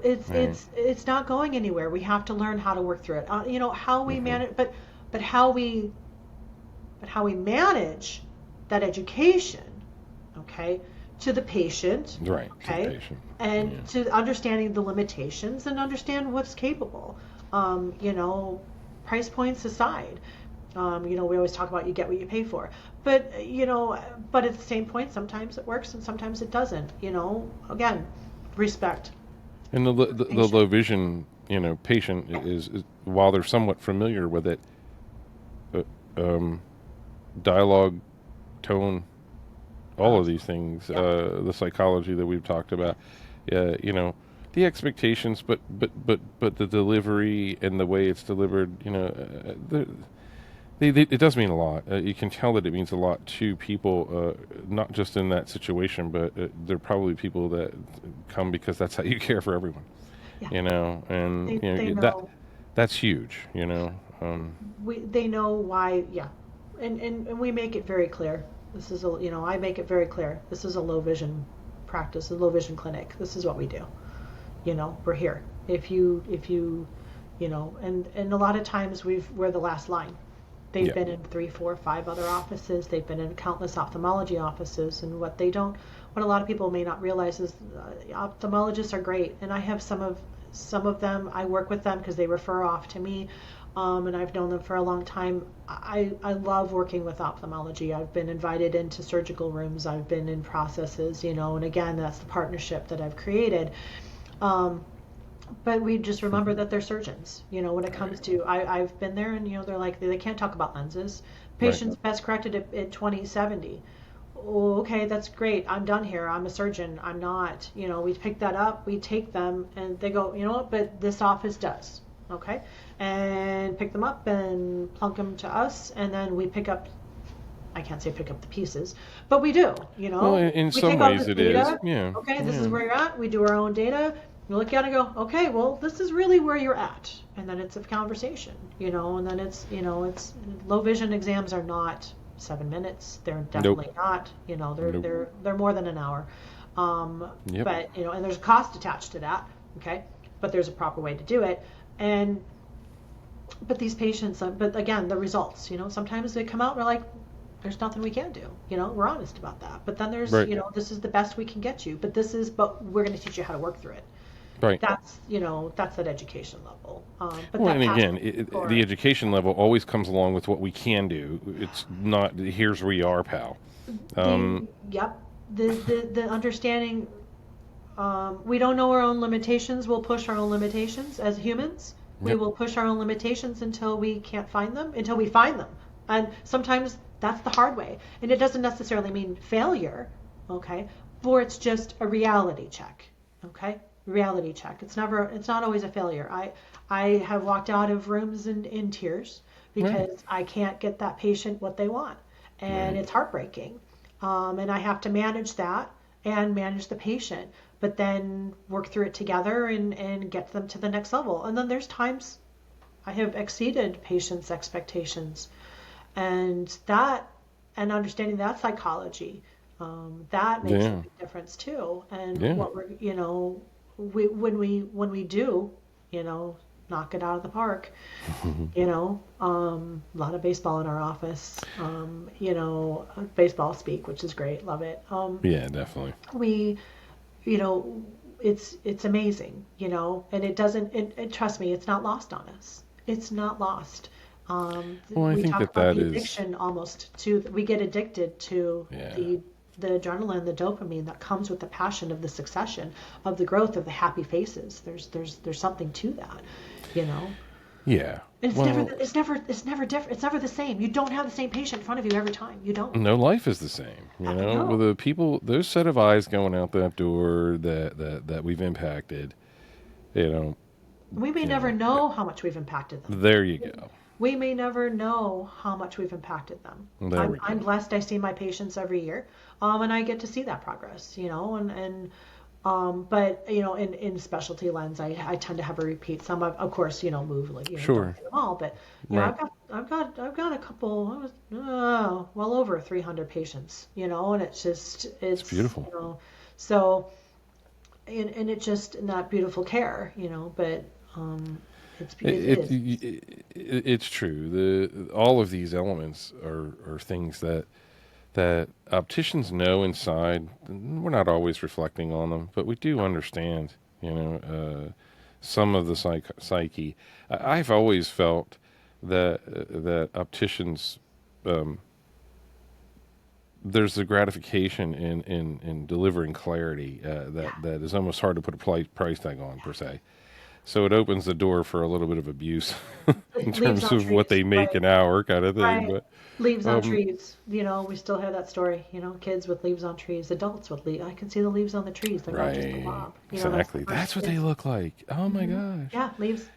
B: It's
A: Right.
B: it's not going anywhere. We have to learn how to work through it. How we
A: Hmm.
B: manage, but how we manage that education, okay, to the patient,
A: Right. To the
B: okay,
A: patient.
B: and
A: Yeah.
B: to understanding the limitations and understand what's capable. Um, you know, Price points aside, we always talk about you get what you pay for, but but at the same point, sometimes it works and sometimes it doesn't. Again, respect
A: And
B: for the
A: the
B: patient.
A: low vision, patient is while they're somewhat familiar with it, uh, um, dialogue, tone, all of these things,
B: Yeah,
A: the psychology that we've talked about, the expectations, but the delivery and the way it's delivered, it does mean a lot. You can tell that it means a lot to people, not just in that situation, but there are probably people that come because that's how you care for everyone,
B: yeah.
A: and
B: They
A: that
B: know.
A: that's huge. Um,
B: They know why. Yeah, and we make it very clear. This is I make it very clear. This is a low vision practice, a low vision clinic. This is what we do. We're here. If you And a lot of times we're the last line. They've
A: Yeah.
B: been in 3, 4, 5 other offices. They've been in countless ophthalmology offices. And what a lot of people may not realize is ophthalmologists are great. And I have some of them. I work with them because they refer off to me, and I've known them for a long time. I love working with ophthalmology. I've been invited into surgical rooms. I've been in processes, and again, that's the partnership that I've created. Um, but we just remember that they're surgeons. When it comes to, I've been there, and they're like, they can't talk about lenses.
A: Right.
B: Patients best corrected at 20/70. Oh, okay, that's great. I'm done here. I'm a surgeon. I'm not. We pick that up, we take them, and they go, you know what, but this office does. Okay. And pick them up and plunk them to us, and then we pick up, I can't say pick up the pieces, but we do,
A: Well, in
B: we
A: some
B: take all
A: ways
B: this
A: it is.
B: data.
A: Yeah.
B: Okay, this is
A: Yeah.
B: where you're at. We do our own data. We look at it and go, okay, well, this is really where you're at. And then it's a conversation, and then it's low vision exams are not 7 minutes. They're
A: Nope.
B: definitely not, they're,
A: Nope.
B: they're, they're more than an hour.
A: Yep.
B: But, and there's a cost attached to that. Okay. But there's a proper way to do it. And, but these patients, but again, the results, sometimes they come out and we're like, there's nothing we can do. We're honest about that. But then there's,
A: Right.
B: this is the best we can get you. But we're going to teach you how to work through it.
A: Right.
B: That's that education level. But
A: Well,
B: that
A: and
B: passion
A: again,
B: for,
A: the education level always comes along with what we can do. It's not, here's where you are, pal. Um,
B: yep, the understanding, we don't know our own limitations. We'll push our own limitations as humans. We
A: yep.
B: will push our own limitations until we can't find them, until we find them. And sometimes that's the hard way. And it doesn't necessarily mean failure, okay? Or it's just a reality check, okay? Reality check. It's not always a failure. I have walked out of rooms in tears
A: Right.
B: because I can't get that patient what they want. And
A: Right.
B: it's heartbreaking. And I have to manage that and manage the patient, but then work through it together and get them to the next level. And then there's times I have exceeded patients' expectations, and understanding that psychology, that makes a
A: Yeah.
B: big difference too. And
A: Yeah.
B: what when we do, knock it out of the park, a lot of baseball in our office, baseball speak, which is great, love it.
A: Yeah, definitely.
B: We, you know, it's amazing, and it doesn't, trust me, it's not lost on us. It's not lost.
A: Well, I
B: We
A: think
B: talk
A: that
B: about
A: that
B: the
A: is,
B: addiction almost to, we get addicted to
A: yeah.
B: the adrenaline, the dopamine that comes with the passion of the succession, of the growth, of the happy faces. There's something to that, you know.
A: Yeah.
B: And
A: Well,
B: it's never different. It's never the same. You don't have the same patient in front of you every time. You don't.
A: no life is the same. With
B: No.
A: the people, those set of eyes going out that door that we've impacted, you know,
B: We may
A: you
B: never
A: know,
B: know how much we've impacted them.
A: there you go.
B: We may never know how much we've impacted them.
A: There
B: I'm,
A: we
B: I'm
A: go.
B: blessed. I see my patients every year, and I get to see that progress, but in specialty lens, I tend to have a repeat. Some of course, move, like, don't
A: Sure.
B: get them all, but
A: Right.
B: I've got a couple. I was well over 300 patients, and it's just
A: It's
B: it's
A: beautiful.
B: so, and it's just not beautiful care, but it
A: It,
B: is.
A: it's true. The all of these elements are things that opticians know inside. We're not always reflecting on them, but we do understand. Some of the psyche. I've always felt that opticians, um, there's the gratification in delivering clarity
B: Yeah,
A: that is almost hard to put a price tag on per se. So it opens the door for a little bit of abuse in
B: leaves
A: terms
B: on
A: of what
B: trees,
A: they make
B: right?
A: an hour kind of thing.
B: Right.
A: But
B: Leaves on
A: um,
B: trees. We still hear that story. Kids with leaves on trees, adults with leaves. I can see the leaves on the trees. They're not just a
A: right,
B: blob. That's the
A: exactly.
B: first.
A: That's what they
B: It's
A: look like. Oh my
B: hmm
A: gosh.
B: Yeah, leaves.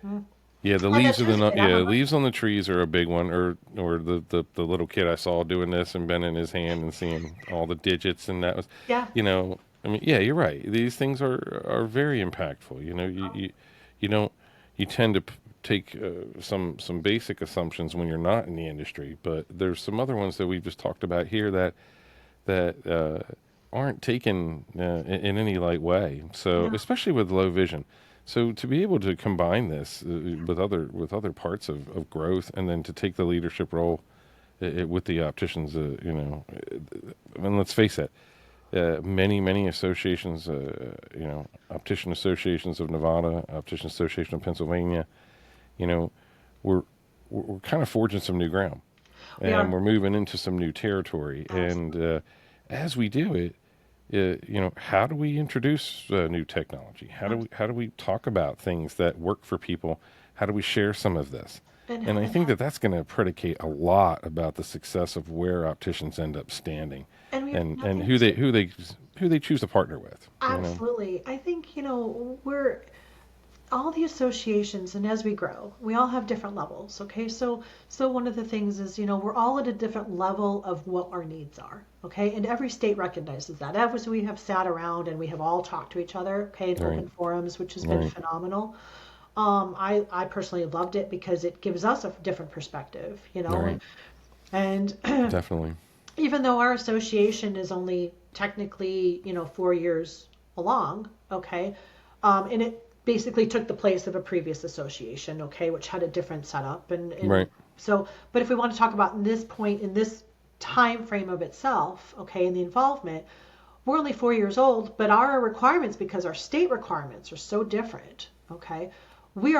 A: Yeah, the
B: Like
A: leaves
B: as
A: of the
B: a kid, I remember.
A: leaves on the trees are a big one, or the little kid I saw doing this and bending his hand and seeing all the digits, and that was,
B: Yeah.
A: you know, I mean, yeah, you're right. These things are very impactful. You don't you tend to take some basic assumptions when you're not in the industry, but there's some other ones that we've just talked about here that aren't taken in any light way. So
B: No.
A: especially with low vision. So to be able to combine this with other parts of growth, and then to take the leadership role with the opticians, and let's face it, many associations, Optician Associations of Nevada, Optician Association of Pennsylvania, you know, we're we're kind of forging some new ground,
B: We
A: and
B: are.
A: we're moving into some new territory. And
B: Absolutely.
A: as we do it, how do we introduce new technology? How do we talk about things that work for people? How do we share some of this?
B: And,
A: And I
B: and,
A: think that that's going to predicate a lot about the success of where opticians end up standing,
B: and we have
A: and
B: nothing to.
A: who they choose to partner with.
B: Absolutely. I think, we're all the associations, and as we grow, we all have different levels. Okay. So one of the things is, we're all at a different level of what our needs are. Okay. And every state recognizes that. As we have sat around and we have all talked to each other, okay, in
A: Right,
B: open forums, which has been
A: right,
B: phenomenal. I personally loved it because it gives us a different perspective,
A: right.
B: and
A: Definitely.
B: even though our association is only technically, 4 years along, okay, and it basically took the place of a previous association, okay, which had a different setup, and
A: Right.
B: so, but if we want to talk about in this point, in this time frame of itself, okay, and the involvement, we're only 4 years old, but our requirements, because our state requirements are so different, okay, we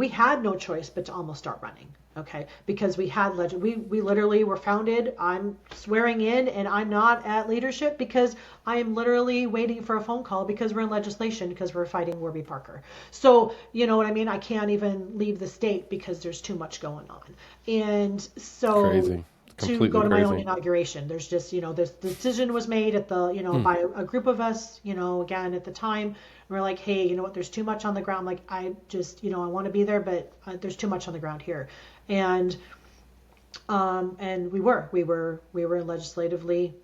B: had no choice but to almost start running, okay, because we literally were founded. I'm swearing in, and I'm not at leadership because I am literally waiting for a phone call because we're in legislation because we're fighting Warby Parker. So you know what I mean. I can't even leave the state because there's too much going on, and so
A: Crazy.
B: to
A: Completely
B: go to my own
A: crazy.
B: inauguration. There's just, this decision was made at the,
A: Hmm.
B: by a group of us, again at the time. We're like, hey, you know what? There's too much on the ground. Like, I just, I want to be there, but there's too much on the ground here. And we were legislatively,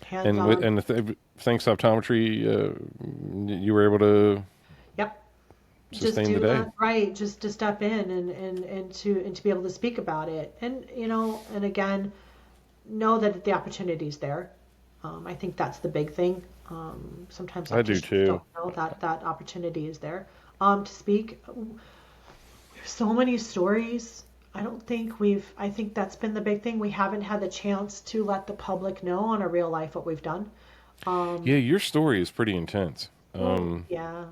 B: hands
A: And with
B: on.
A: and thanks to optometry, you were able to
B: Yep. Just
A: sustain the
B: do
A: day.
B: that, right? Just to step in and to be able to speak about it, and and again, know that the opportunity is there. I think that's the big thing. Sometimes
A: I do
B: opticians
A: too.
B: don't know that that opportunity is there to speak. There's so many stories. I think that's been the big thing. We haven't had the chance to let the public know on a real life what we've done.
A: Yeah,
B: Um,
A: your story is pretty intense.
B: well, yeah,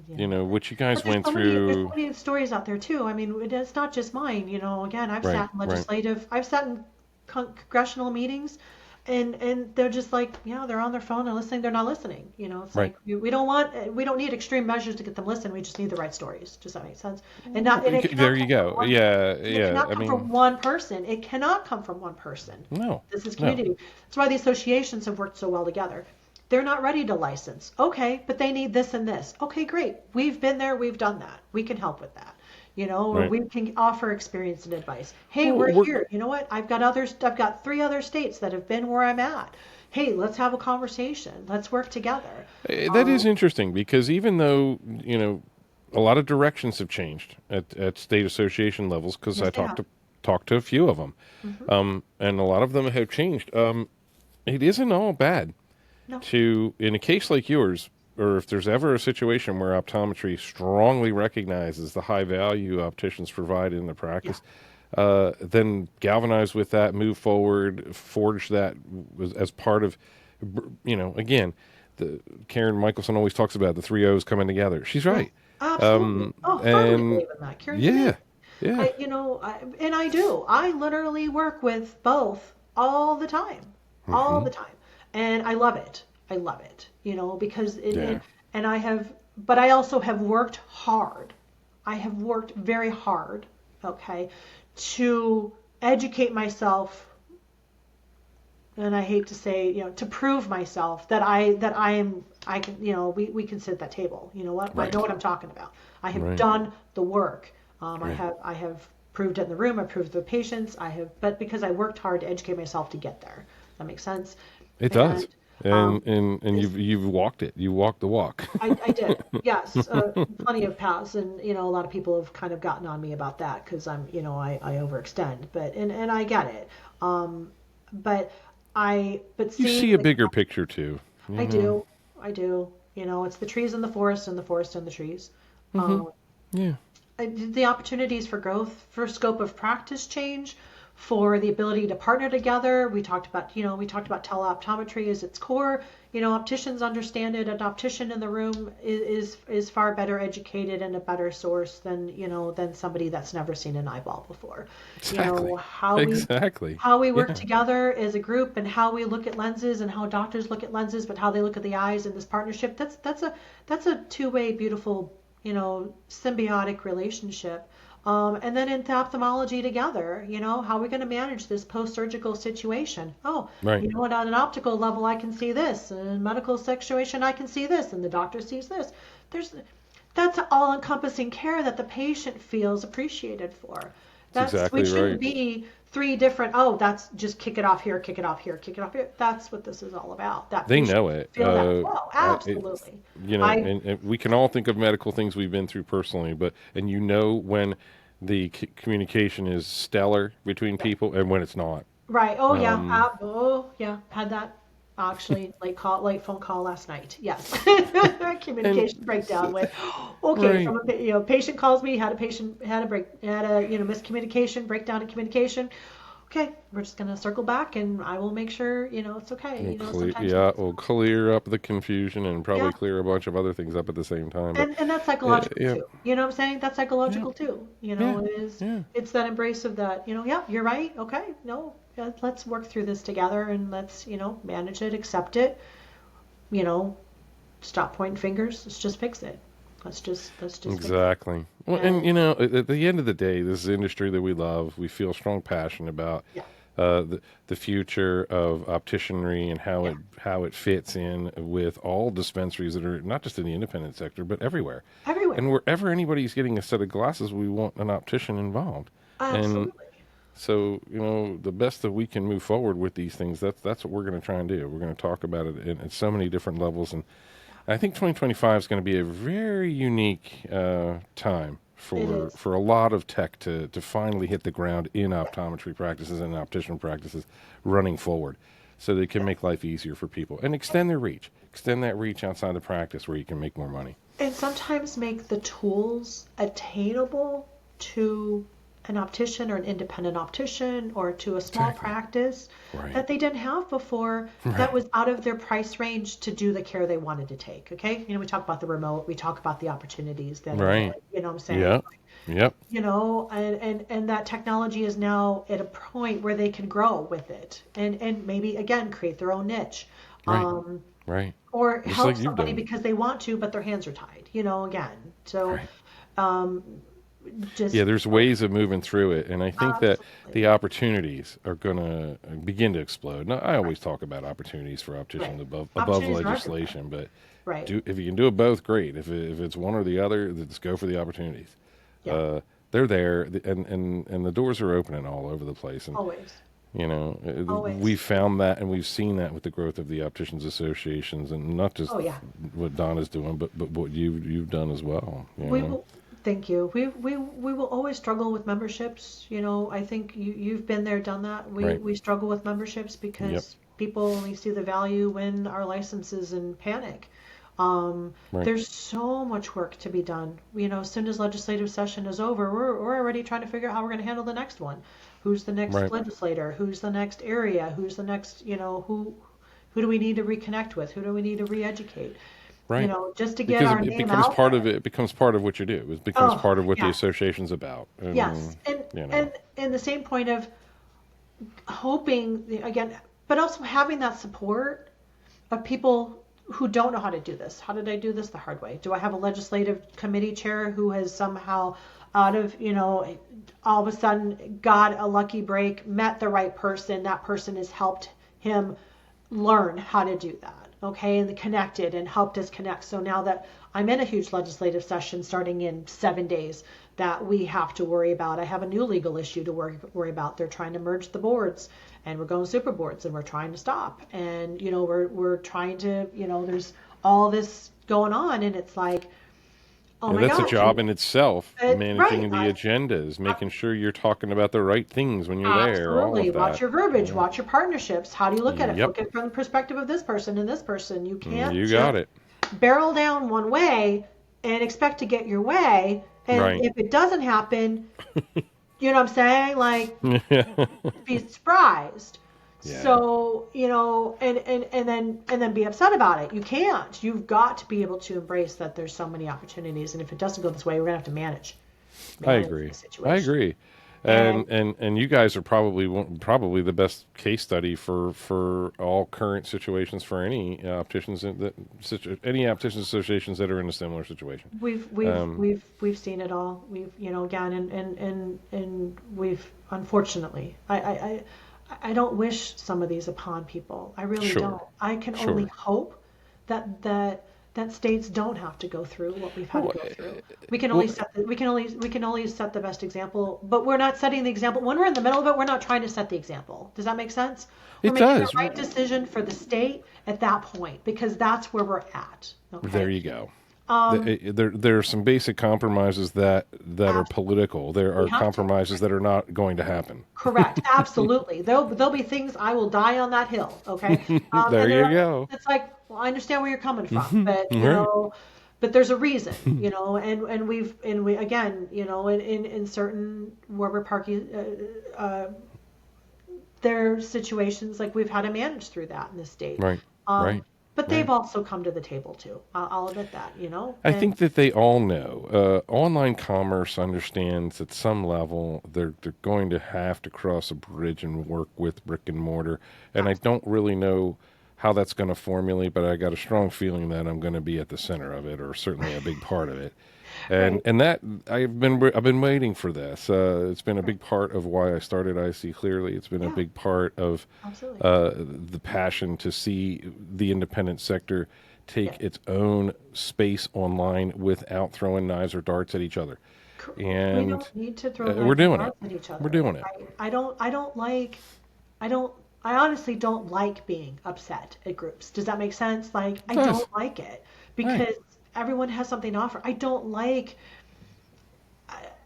B: yeah.
A: What you guys
B: But there's
A: went
B: so many, there's so
A: through.
B: many stories out there too. I mean, it's not just mine. Again,
A: Right, right,
B: I've sat in congressional meetings, and they're just like, they're on their phone and listening. They're not listening. It's
A: right.
B: like we don't need extreme measures to get them listened. We just need the right stories. Does that make sense? And it cannot
A: There you
B: come from
A: go.
B: one.
A: Yeah,
B: And it
A: yeah.
B: cannot
A: I
B: come from
A: mean,
B: one person. It cannot come from one person.
A: no,
B: This is
A: no.
B: community. That's why the associations have worked so well together. They're not ready to license. Okay, but they need this and this. Okay, great. We've been there. We've done that. We can help with that. Or
A: Right.
B: we can offer experience and advice. Hey,
A: Well,
B: we're
A: we're
B: here. You know what? I've got 3 other states that have been where I'm at. Hey, let's have a conversation. Let's work together.
A: that is
B: Um,
A: interesting because even though a lot of directions have changed at state association levels, because
B: yes,
A: I
B: they have.
A: talked to a few of them,
B: Hmm.
A: and a lot of them have changed. It isn't all bad
B: No.
A: to, in a case like yours, or if there's ever a situation where optometry strongly recognizes the high value opticians provide in the
B: Yeah.
A: practice, then galvanize with that, move forward, forge that as part of, again, the Karen Michelson always talks about the three O's coming together. She's
B: Yes.
A: right.
B: Absolutely. Oh, firmly
A: And
B: believe in that. Karen's
A: yeah,
B: amazing.
A: yeah,
B: And I do. I literally work with both all the time, all
A: hmm,
B: the time, and I love it. I love it. Because
A: yeah,
B: and but I also have worked hard. I have worked very hard, okay, to educate myself, and I hate to say, to prove myself I can, we can sit at that table. You know what? I
A: right,
B: know what I'm talking about. I have
A: right,
B: done the work.
A: right.
B: I have proved it in the room. I proved it to the patients. But because I worked hard to educate myself to get there. That makes sense.
A: It does.
B: And
A: And
B: this
A: you've walked it. You walked the walk.
B: I did, yes, plenty of paths, and a lot of people have kind of gotten on me about that because I overextend, and I get it, but
A: You
B: seeing
A: see a
B: the
A: bigger picture too,
B: I do, I do, It's the trees and the forest and the forest and the trees.
A: Mm-hmm.
B: Um,
A: Yeah.
B: the opportunities for growth, for scope of practice change, for the ability to partner together. We talked about teleoptometry as its core. Opticians understand it. An optician in the room is far better educated and a better source than somebody that's never seen an eyeball before.
A: Exactly.
B: How we
A: Exactly.
B: how we work
A: Yeah.
B: together as a group and how we look at lenses and how doctors look at lenses, but how they look at the eyes in this partnership. That's a two-way beautiful symbiotic relationship. And then into ophthalmology together, how are we going to manage this post-surgical situation? Oh,
A: Right.
B: on an optical level, I can see this. In a medical situation, I can see this, and the doctor sees this. There's That's all-encompassing care that the patient feels appreciated for.
A: That's
B: We
A: exactly
B: shouldn't
A: right.
B: be three different, oh, that's just kick it off here, kick it off here, kick it off here. That's what this is all about. That
A: They
B: patient
A: know
B: should
A: it.
B: feel that flow.
A: It's,
B: Absolutely. I
A: and we can all think of medical things we've been through personally, and when the communication is stellar between people and when it's not.
B: Right. Oh yeah.
A: Um,
B: Oh yeah. Had that actually late phone call last night. Yes.
A: and
B: Communication breakdown
A: so,
B: with okay,
A: right.
B: from patient calls me, had a patient had a miscommunication, breakdown in communication. Okay, we're just gonna circle back and I will make sure, it's okay. Sometimes
A: Yeah,
B: it's
A: we'll clear up the confusion and
B: yeah.
A: probably clear a bunch of other things up at the same time. But
B: And that's psychological
A: yeah,
B: too. You know what I'm saying? That's
A: yeah,
B: psychological too.
A: yeah, yeah.
B: It's that embrace of that, yeah, you're right. Okay. No, let's work through this together and let's, manage it, accept it, you know, stop pointing fingers. Let's just fix it. Let's just fix it.
A: Exactly. Well, and
B: And
A: at the end of the day, this is an industry that we love. We feel strong passion about
B: yeah,
A: the future of opticianry and
B: yeah,
A: how it fits in with all dispensaries that are not just in the independent sector but everywhere.
B: everywhere.
A: And wherever anybody's getting a set of glasses, we want an optician involved. And
B: Absolutely.
A: so, the best that we can move forward with these things, that's what we're going to try and do. We're going to talk about it at so many different levels, and I think 2025 is going to be a very unique time
B: It is.
A: for a lot of tech to finally hit the ground in optometry practices and optician practices running forward, so they can
B: Yeah.
A: make life easier for people and extend that reach outside the practice where you can make more money.
B: And sometimes make the tools attainable to an optician or an independent optician or to a small
A: Exactly.
B: practice
A: Right.
B: that they didn't have before that
A: Right.
B: was out of their price range to do the care they wanted to take. Okay. We talk about the remote, we talk about the opportunities that are there.
A: Right.
B: You know what I'm saying?
A: Yep. Yep.
B: And that technology is now at a point where they can grow with it and maybe again create their own niche.
A: Right.
B: Um,
A: Right.
B: or
A: Just
B: help
A: like you've
B: somebody
A: done.
B: because they want to, but their hands are tied, again. So,
A: Right.
B: um,
A: Yeah,
B: just
A: there's ways of moving through it, and I think that
B: absolutely
A: the opportunities are going to begin to explode. Now, I always talk about opportunities for
B: right.
A: opticians above
B: Opportunities are everywhere.
A: legislation, but
B: Right.
A: if you can do it both, great. If it's one or the other, just go for the opportunities.
B: Yeah.
A: They're there, and the doors are opening all over the place, and
B: Always.
A: we've
B: Always.
A: found that, and we've seen that with the growth of the opticians associations, and not just
B: Oh yeah.
A: what Don is doing, but what you've done as well.
B: We will. Thank you. We will always struggle with memberships. I think you've been there, done that. We
A: Right.
B: we struggle with memberships
A: Yep.
B: because people only see the value when our license is in panic.
A: Right.
B: There's so much work to be done. As soon as legislative session is over, we're already trying to figure out how we're going to handle the next one. Who's the next
A: Right.
B: legislator? Who's the next area? Who's the next, who do we need to reconnect with? Who do we need to re-educate?
A: Right.
B: Just to get
A: Because
B: our
A: it
B: name
A: becomes
B: out
A: part of
B: there.
A: it. It becomes part of what you do. It becomes
B: Oh,
A: part of what the
B: yeah.
A: association's about.
B: Yes.
A: And
B: And
A: you know,
B: and and the same point of hoping again, but also having that support of people who don't know how to do this. How did I do this the hard way? Do I have a legislative committee chair who has somehow out of, all of a sudden got a lucky break, met the right person, that person has helped him learn how to do that, okay, and connected and helped us connect. So now that I'm in a huge legislative session starting in 7 days that we have to worry about, I have a new legal issue to worry about. They're trying to merge the boards, and we're going super boards, and we're trying to stop, and we're trying to, there's all this going on, and it's like, oh
A: yeah,
B: my
A: that's a
B: gosh,
A: job in itself.
B: right,
A: Managing the agendas, making sure you're talking about the right things when you're there. All
B: absolutely.
A: of
B: Watch
A: that.
B: your verbiage,
A: Yeah.
B: watch your partnerships. How do you look at it?
A: Yep.
B: Look at it from the perspective of this person and this person. You can't
A: You
B: just
A: got it.
B: barrel down one way and expect to get your way. And
A: Right.
B: if it doesn't happen, you know what I'm saying? Like,
A: Yeah.
B: be surprised.
A: Yeah.
B: So, and then be upset about it. You can't. You've got to be able to embrace that there's so many opportunities. And if it doesn't go this way, we're gonna have to
A: I
B: manage
A: agree.
B: the
A: I
B: situation.
A: agree.
B: And
A: And you guys are probably the best case study for all current situations for any opticians any opticians associations that are in a similar situation.
B: we've we've
A: Um,
B: we've we've seen it all. We've again and we've unfortunately I don't wish some of these upon people. I really don't.
A: sure,
B: I can only
A: sure.
B: hope that states don't have to go through what we've had to
A: Well,
B: go through.
A: well,
B: We can only set the best example, but we're not setting the example. When we're in the middle of it, we're not trying to set the example. Does that make sense? We're
A: it
B: making the
A: does.
B: right decision for the state at that point because that's where we're at.
A: There
B: Okay.
A: you go.
B: Um,
A: There are some basic compromises that are
B: Absolutely.
A: political. There
B: We
A: are
B: have to.
A: compromises that are not going to happen.
B: Correct. Absolutely. There'll be things I will die on that hill. Okay.
A: There
B: And there
A: you
B: are,
A: go.
B: it's like, well, I understand where you're coming from, but
A: Right.
B: but there's a reason, and we again, in certain Warburg Parky, there are situations like we've had to manage through that in the state.
A: Right.
B: Um,
A: Right.
B: but they've
A: Right.
B: also come to the table too. I'll admit that,
A: I
B: and
A: think that they all know. Online commerce understands at some level they're going to have to cross a bridge and work with brick and mortar. And I don't really know how that's going to formulate, but I got a strong feeling that I'm going to be at the center of it, or certainly a big part of it. And
B: right,
A: and that I've been waiting for this. It's been a
B: right,
A: big part of why I started IC Clearly. It's been a
B: yeah,
A: big part of
B: absolutely,
A: the passion to see the independent sector
B: yeah.
A: take its own space online without throwing knives or darts at each other.
B: We
A: And
B: don't need to throw
A: we're
B: knives and
A: doing it.
B: darts at each
A: We're
B: other.
A: doing it.
B: I don't, I honestly don't like being upset at groups. Does that make sense? Like,
A: It
B: I
A: does.
B: don't like it
A: Right.
B: because everyone has something to offer. I don't like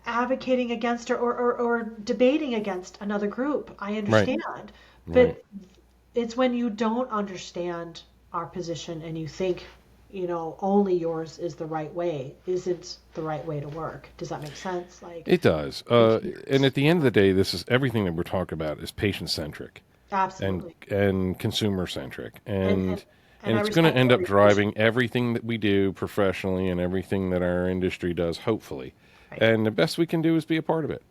B: advocating against or debating against another group. I
A: Right.
B: understand.
A: Right.
B: But it's when you don't understand our position and you think, only yours is the right way, isn't the right way to work. Does that make sense? Like,
A: It does.
B: you
A: And
B: can't.
A: at the end of the day, this is everything that we're talking about is patient centric and
B: Absolutely.
A: consumer centric,
B: And,
A: and
B: and, and I
A: it's going to
B: respect
A: end up
B: every position.
A: driving everything that we do professionally and everything that our industry does, hopefully.
B: Right.
A: And the best we can do is be a part of it.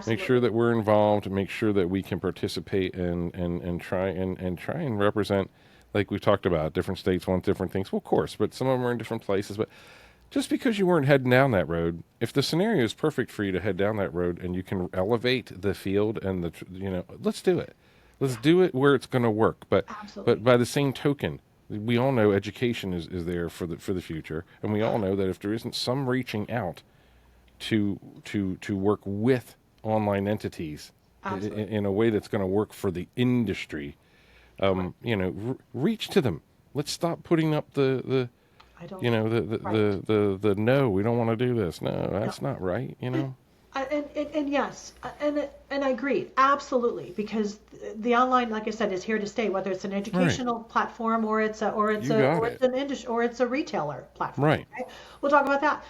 A: Make sure
B: Absolutely.
A: that we're involved, make sure that we can participate and try and represent, like we talked about. Different states want different things, well, of course, but some of them are in different places. But just because you weren't heading down that road, if the scenario is perfect for you to head down that road and you can elevate the field and let's do it. Let's
B: Yeah.
A: do it where it's going to work. But
B: Absolutely.
A: by the same token, we all know education is there for the future, and we all know that if there isn't some reaching out to work with online entities
B: Absolutely.
A: in a way that's going to work for the industry,
B: Correct.
A: reach to them. Let's stop putting up the
B: I don't.
A: you know
B: Right.
A: the no, we don't want to do this. No,
B: No.
A: that's not right.
B: And yes, and I agree absolutely because the online, like I said, is here to stay. Whether it's an
A: Right.
B: educational platform
A: You got
B: or
A: it.
B: it's an industry or it's a retailer platform.
A: Right.
B: Okay, we'll talk about that.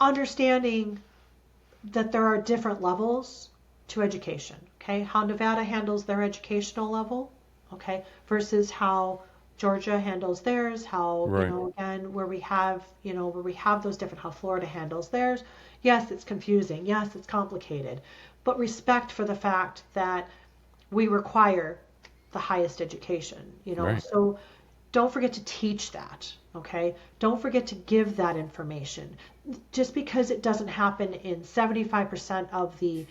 B: Understanding that there are different levels to education. Okay, how Nevada handles their educational level, okay, versus how Georgia handles theirs, how,
A: Right.
B: again, where we have those different, how Florida handles theirs. Yes, it's confusing. Yes, it's complicated. But respect for the fact that we require the highest education.
A: Right.
B: So don't forget to teach that, okay? Don't forget to give that information. Just because it doesn't happen in 75% of the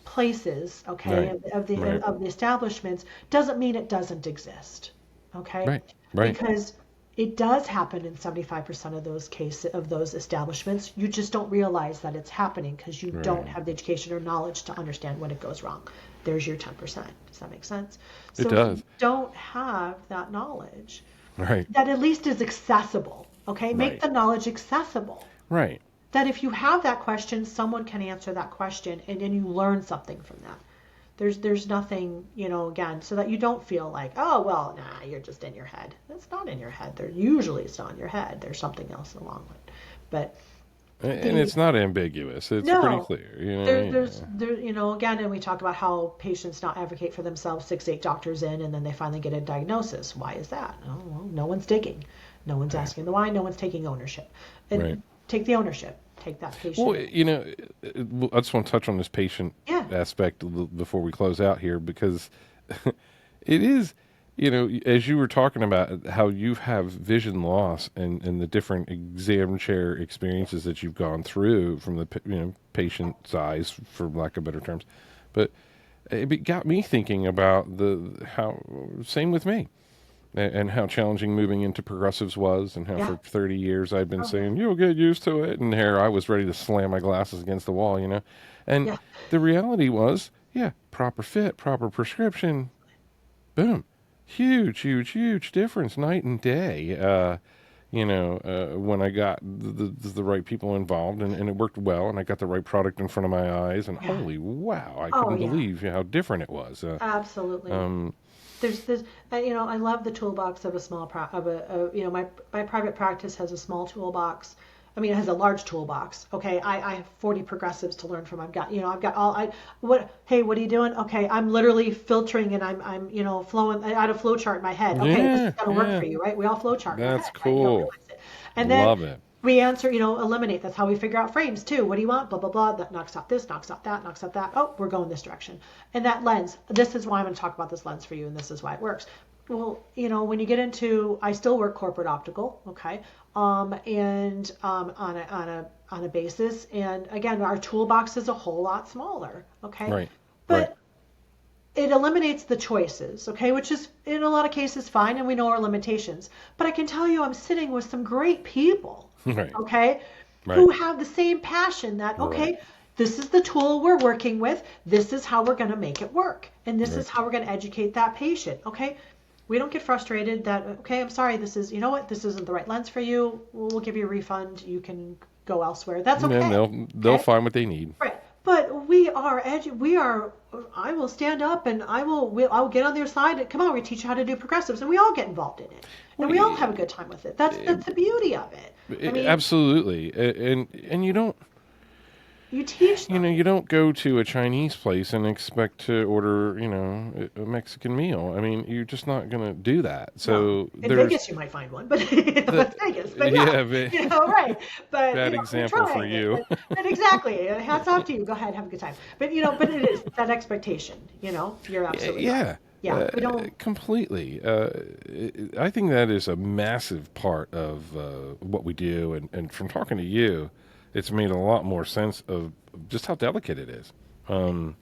B: places, okay,
A: Right. Right.
B: of the establishments, doesn't mean it doesn't exist, okay?
A: Right. Right.
B: Because it does happen in 75% of those cases of those establishments. You just don't realize that it's happening because you don't
A: Right.
B: have the education or knowledge to understand when it goes wrong. There's your 10%. Does that make sense?
A: It
B: So if you
A: does.
B: don't have that knowledge,
A: Right.
B: that at least is accessible, okay? Make
A: Right.
B: the knowledge accessible.
A: Right.
B: That if you have that question, someone can answer that question and then you learn something from that. There's nothing, again, so that you don't feel like, oh, well, nah, you're just in your head. It's not in your head. Usually it's not in your head. There's something else along with it. But
A: And
B: the
A: it's not ambiguous. It's pretty
B: no,
A: clear,
B: again, and we talk about how patients not advocate for themselves 6, 8 doctors in, and then they finally get a diagnosis. Why is that? Oh, well, no one's digging. No one's asking the why. No one's taking ownership.
A: Right.
B: And take the ownership. Take that patient.
A: Well, I just want to touch on this patient
B: Yeah.
A: aspect before we close out here, because it is, as you were talking about how you have vision loss and the different exam chair experiences that you've gone through from the patient's eyes, for lack of better terms, but it got me thinking about how same with me. And how challenging moving into progressives was, and how
B: Yeah.
A: for 30 years I'd been
B: Oh,
A: saying, you'll get used to it. And here I was ready to slam my glasses against the wall, And
B: yeah.
A: the reality was, yeah, proper fit, proper prescription, boom. Huge, huge, huge difference night and day. When I got the right people involved, and it worked well, and I got the right product in front of my eyes, and
B: Yeah.
A: holy wow, I
B: Oh,
A: couldn't
B: yeah.
A: believe how different it was.
B: Absolutely.
A: Um,
B: There's I love the toolbox of a small of my private practice has a small toolbox. I mean, it has a large toolbox. Okay, I have 40 progressives to learn from. I've got all I what hey, what are you doing? Okay, I'm literally filtering, and I'm flowing. I had a flow chart in my head. Okay, this
A: yeah,
B: is gonna work
A: yeah,
B: for you, right? We all flow chart in our
A: that's
B: head, right? We don't
A: cool.
B: realize it. And then
A: Love it.
B: we answer, eliminate. That's how we figure out frames too. What do you want? Blah blah blah. That knocks out this, knocks out that, knocks out that. Oh, we're going this direction. And that lens. This is why I'm going to talk about this lens for you, and this is why it works. Well, when you get into, I still work corporate optical, okay, and on a basis, and again, our toolbox is a whole lot smaller, okay,
A: Right, right.
B: but it eliminates the choices, okay, which is in a lot of cases fine, and we know our limitations. But I can tell you, I'm sitting with some great people,
A: Right,
B: okay,
A: right,
B: who have the same passion that,
A: right,
B: okay, this is the tool we're working with, this is how we're going to make it work, and this
A: right.
B: is how we're going to educate that patient, okay. We don't get frustrated that, okay, I'm sorry, this isn't the right lens for you. We'll give you a refund. You can go elsewhere. That's
A: And then
B: okay.
A: they'll
B: Okay.
A: find what they need.
B: Right. But I will stand up, and I'll get on their side. Come on, we teach you how to do progressives, and we all get involved in it. And
A: Well,
B: we all have a good time with it. That's the beauty of it. I mean,
A: absolutely, and
B: you teach them.
A: you don't go to a Chinese place and expect to order a Mexican meal. I mean, you're just not gonna do that.
B: No.
A: So
B: In
A: there's
B: Vegas, you might find one, but
A: the
B: it's Vegas. But yeah,
A: yeah,
B: right. But
A: bad
B: you're
A: example for
B: trying it.
A: you.
B: But exactly. Hats off to you. Go ahead, have a good time. But it is that expectation. You're absolutely right.
A: Yeah,
B: Yeah, we don't.
A: completely. I think that is a massive part of what we do, and from talking to you, it's made a lot more sense of just how delicate it is. Um,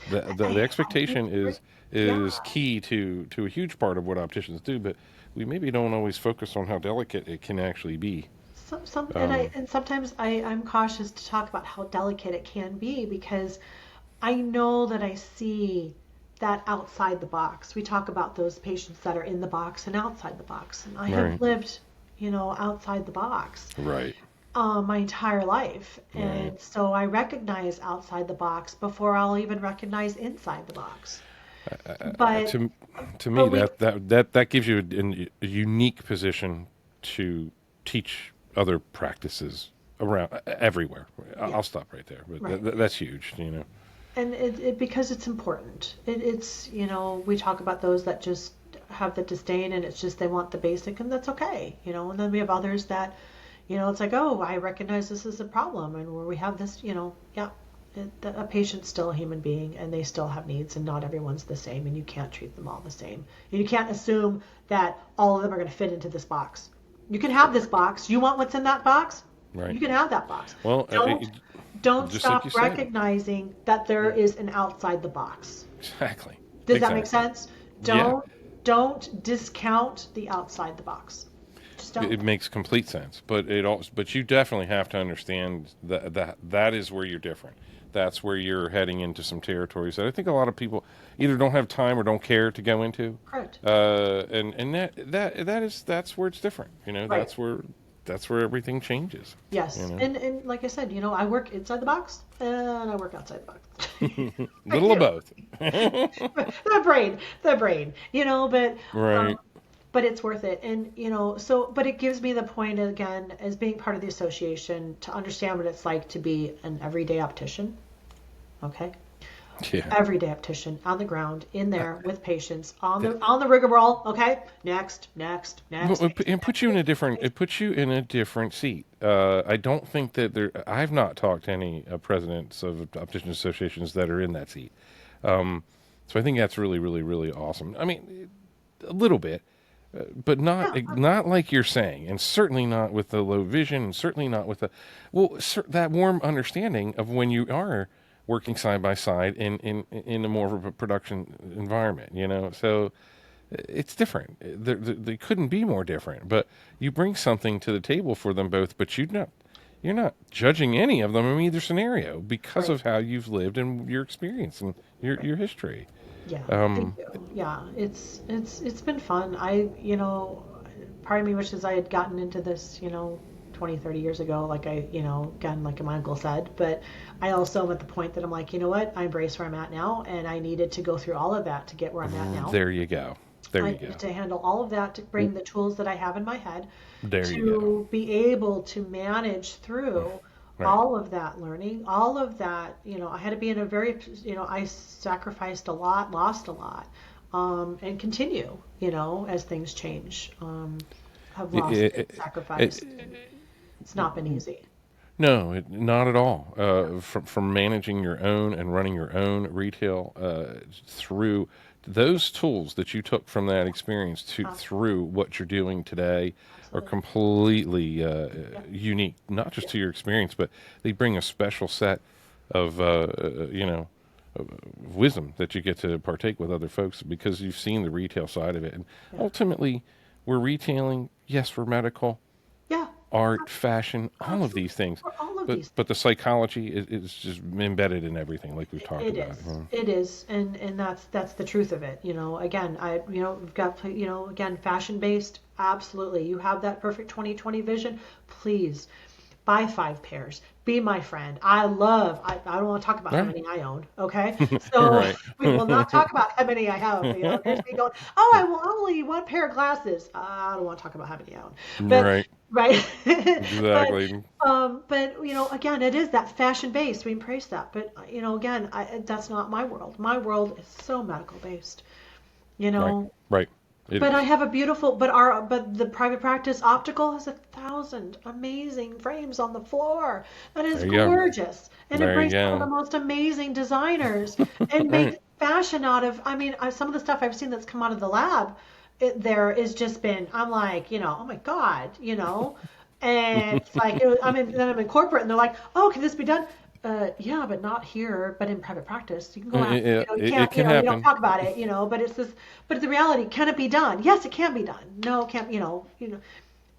A: the
B: I
A: expectation
B: agree. Yeah.
A: is key to a huge part of what opticians do, but we maybe don't always focus on how delicate it can actually be. Um,
B: And sometimes I'm cautious to talk about how delicate it can be because I know that I see that outside the box. We talk about those patients that are in the box and outside the box, and I have
A: right,
B: lived, outside the box
A: right,
B: my entire life,
A: right.
B: and so I recognize outside the box before I'll even recognize inside the box. But
A: To me,
B: but we
A: that gives you a unique position to teach other practices around everywhere.
B: yeah,
A: I'll stop right there, but
B: right.
A: that's huge.
B: And it because it's important. It's we talk about those that just have the disdain, and it's just they want the basic, and that's okay. And then we have others that it's like, oh, I recognize this is a problem, and where we have this, yeah. A patient's still a human being, and they still have needs, and not everyone's the same, and you can't treat them all the same. And you can't assume that all of them are going to fit into this box. You can have this
A: Correct.
B: box. You want what's in that box?
A: Right.
B: You can have that box.
A: Well,
B: Don't
A: just like
B: stop
A: you said.
B: recognizing that there is an outside the box.
A: Exactly.
B: Does that make
A: Exactly.
B: sense?
A: Yeah.
B: Don't discount the outside the box. Just don't.
A: It makes complete sense, but you definitely have to understand that is where you're different. That's where you're heading into some territories that I think a lot of people either don't have time or don't care to go into.
B: Correct.
A: And that's where it's different.
B: Right.
A: That's where that's where everything changes. You
B: Yes,
A: know,
B: and like I said, I work inside the box and I work outside the box. I
A: little of
B: do.
A: both.
B: The brain,
A: Right.
B: but it's worth it. And but it gives me the point again as being part of the association to understand what it's like to be an everyday optician. Okay,
A: Yeah.
B: everyday optician on the ground in there with patients on the rigmarole. Okay, next, next,
A: Well,
B: next,
A: it puts you in a different.
B: next.
A: It puts you in a different seat. I don't think that there. I've not talked to any presidents of optician associations that are in that seat. So I think that's really, really, really awesome. I mean, a little bit, but
B: Yeah,
A: not like you're saying, and certainly not with the low vision, and certainly not with the that warm understanding of when you are working side by side in a more of a production environment. So it's different. They couldn't be more different. But you bring something to the table for them both. But you're not judging any of them in either scenario because
B: right,
A: of how you've lived and your experience and
B: right.
A: your history.
B: Yeah, thank
A: Um,
B: you. Yeah, it's been fun. Part of me wishes I had gotten into this, 20, 30 years ago, like again, like my uncle said. But I also am at the point that I'm like, you know what? I embrace where I'm at now, and I needed to go through all of that to get where I'm at now.
A: there you go. There
B: I
A: you
B: needed
A: go.
B: to handle all of that to bring the tools that I have in my head
A: There you go.
B: to be able to manage through
A: Right.
B: all of that learning, all of that. I had to be in a very, I sacrificed a lot, lost a lot, and continue, as things change. Have
A: It,
B: lost and
A: it, it,
B: sacrificed, and it's not been easy.
A: No, not at all. From managing your own and running your own retail through those tools that you took from that experience to through what you're doing today are
B: Absolutely.
A: completely
B: Yeah.
A: unique, not just
B: Yeah.
A: to your experience, but they bring a special set of wisdom that you get to partake with other folks because you've seen the retail side of it. And
B: Yeah.
A: ultimately, we're retailing. Yes, we're medical,
B: Yeah.
A: art, fashion, all of
B: Absolutely.
A: these things.
B: For all of
A: But
B: these
A: the psychology is just embedded in everything, like we've talked
B: It
A: about.
B: is. It is, and that's the truth of it. Again, we've got again, fashion based. Absolutely, you have that perfect 2020 vision. Please buy 5 pairs. Be my friend. I don't want to talk about how
A: Right,
B: many I own. Okay, so
A: right,
B: we will not talk about how many I have. Here's me going. Oh, I will only one pair of glasses. I don't want to talk about how many I own, but
A: right.
B: right, but
A: Exactly.
B: again, it is that fashion based. We embrace that, but again, that's not my world. My world is so medical based. You
A: Right,
B: know,
A: right. It
B: but I
A: is.
B: have a beautiful, but the private practice optical has 1,000 amazing frames on the floor. That is
A: There you go.
B: gorgeous, and it
A: There you
B: brings some of the
A: go.
B: most amazing designers and
A: Right.
B: make fashion out of. I mean, some of the stuff I've seen that's come out of the lab, there is just been. I'm like, oh my God, and it's like then I'm in corporate, and they're like, oh, can this be done? Yeah, but not here, but in private practice. You can go ask, you
A: It
B: can't,
A: can
B: you don't
A: happen.
B: talk about it, but it's this, but the reality, can it be done? Yes, it can be done. No, it can't,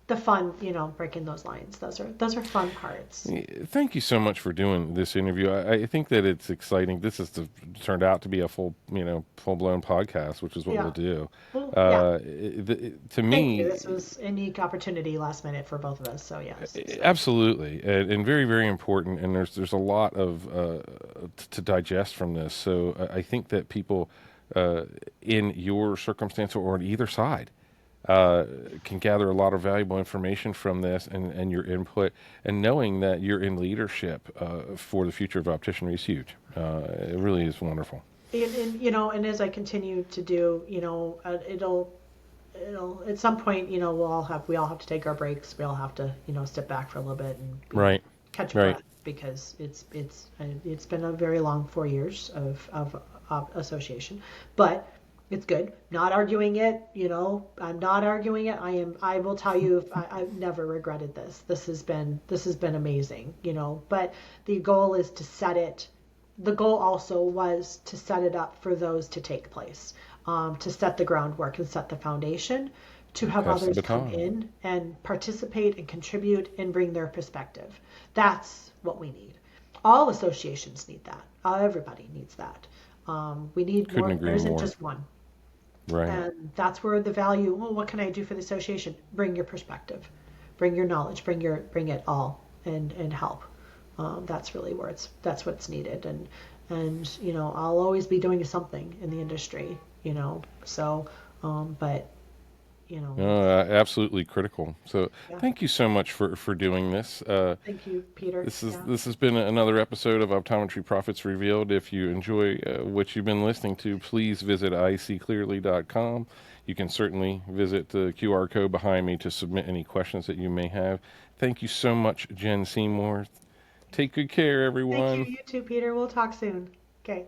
B: the fun, breaking those lines. Those are fun parts.
A: Thank you so much for doing this interview. I think that it's exciting. This has turned out to be a full blown podcast, which is what we'll
B: Yeah.
A: do.
B: Well, yeah.
A: To
B: Thank you.
A: me,
B: This was a unique opportunity last minute for both of us. So yes. So
A: absolutely, and very, very important. And there's a lot of to digest from this. So I think that people in your circumstance or on either side uh, can gather a lot of valuable information from this and your input, and knowing that you're in leadership for the future of opticianry is huge. It really is wonderful.
B: and as I continue to do, it'll at some point, we all have to take our breaks. We all have to, step back for a little bit and
A: Right,
B: catch a
A: right.
B: breath because it's been a very long 4 years of association, but it's good. Not arguing it, I'm not arguing it. I will tell you, if I've never regretted this. This has been amazing, But the goal is to set it. The goal also was to set it up for those to take place, to set the groundwork and set the foundation, to have
A: Pass the
B: others come
A: baton.
B: in and participate and contribute and bring their perspective. That's what we need. All associations need that. Everybody needs that. We need
A: Couldn't
B: more. There
A: agree
B: isn't
A: more.
B: just one.
A: Right.
B: And that's where the value, well, what can I do for the association? Bring your perspective. bring your knowledge, bring it all, and help. That's really that's what's needed. And I'll always be doing something in the industry. So but
A: Absolutely critical. So
B: yeah.
A: thank you so much for doing this.
B: Thank you, Peter. Yeah.
A: This has been another episode of Optometry Profits Revealed. If you enjoy what you've been listening to, please visit iseeclearly.com. You can certainly visit the QR code behind me to submit any questions that you may have. Thank you so much, Jen Seymour. Take good care,
B: Thank you.
A: everyone.
B: You too, Peter. We'll talk soon. Okay.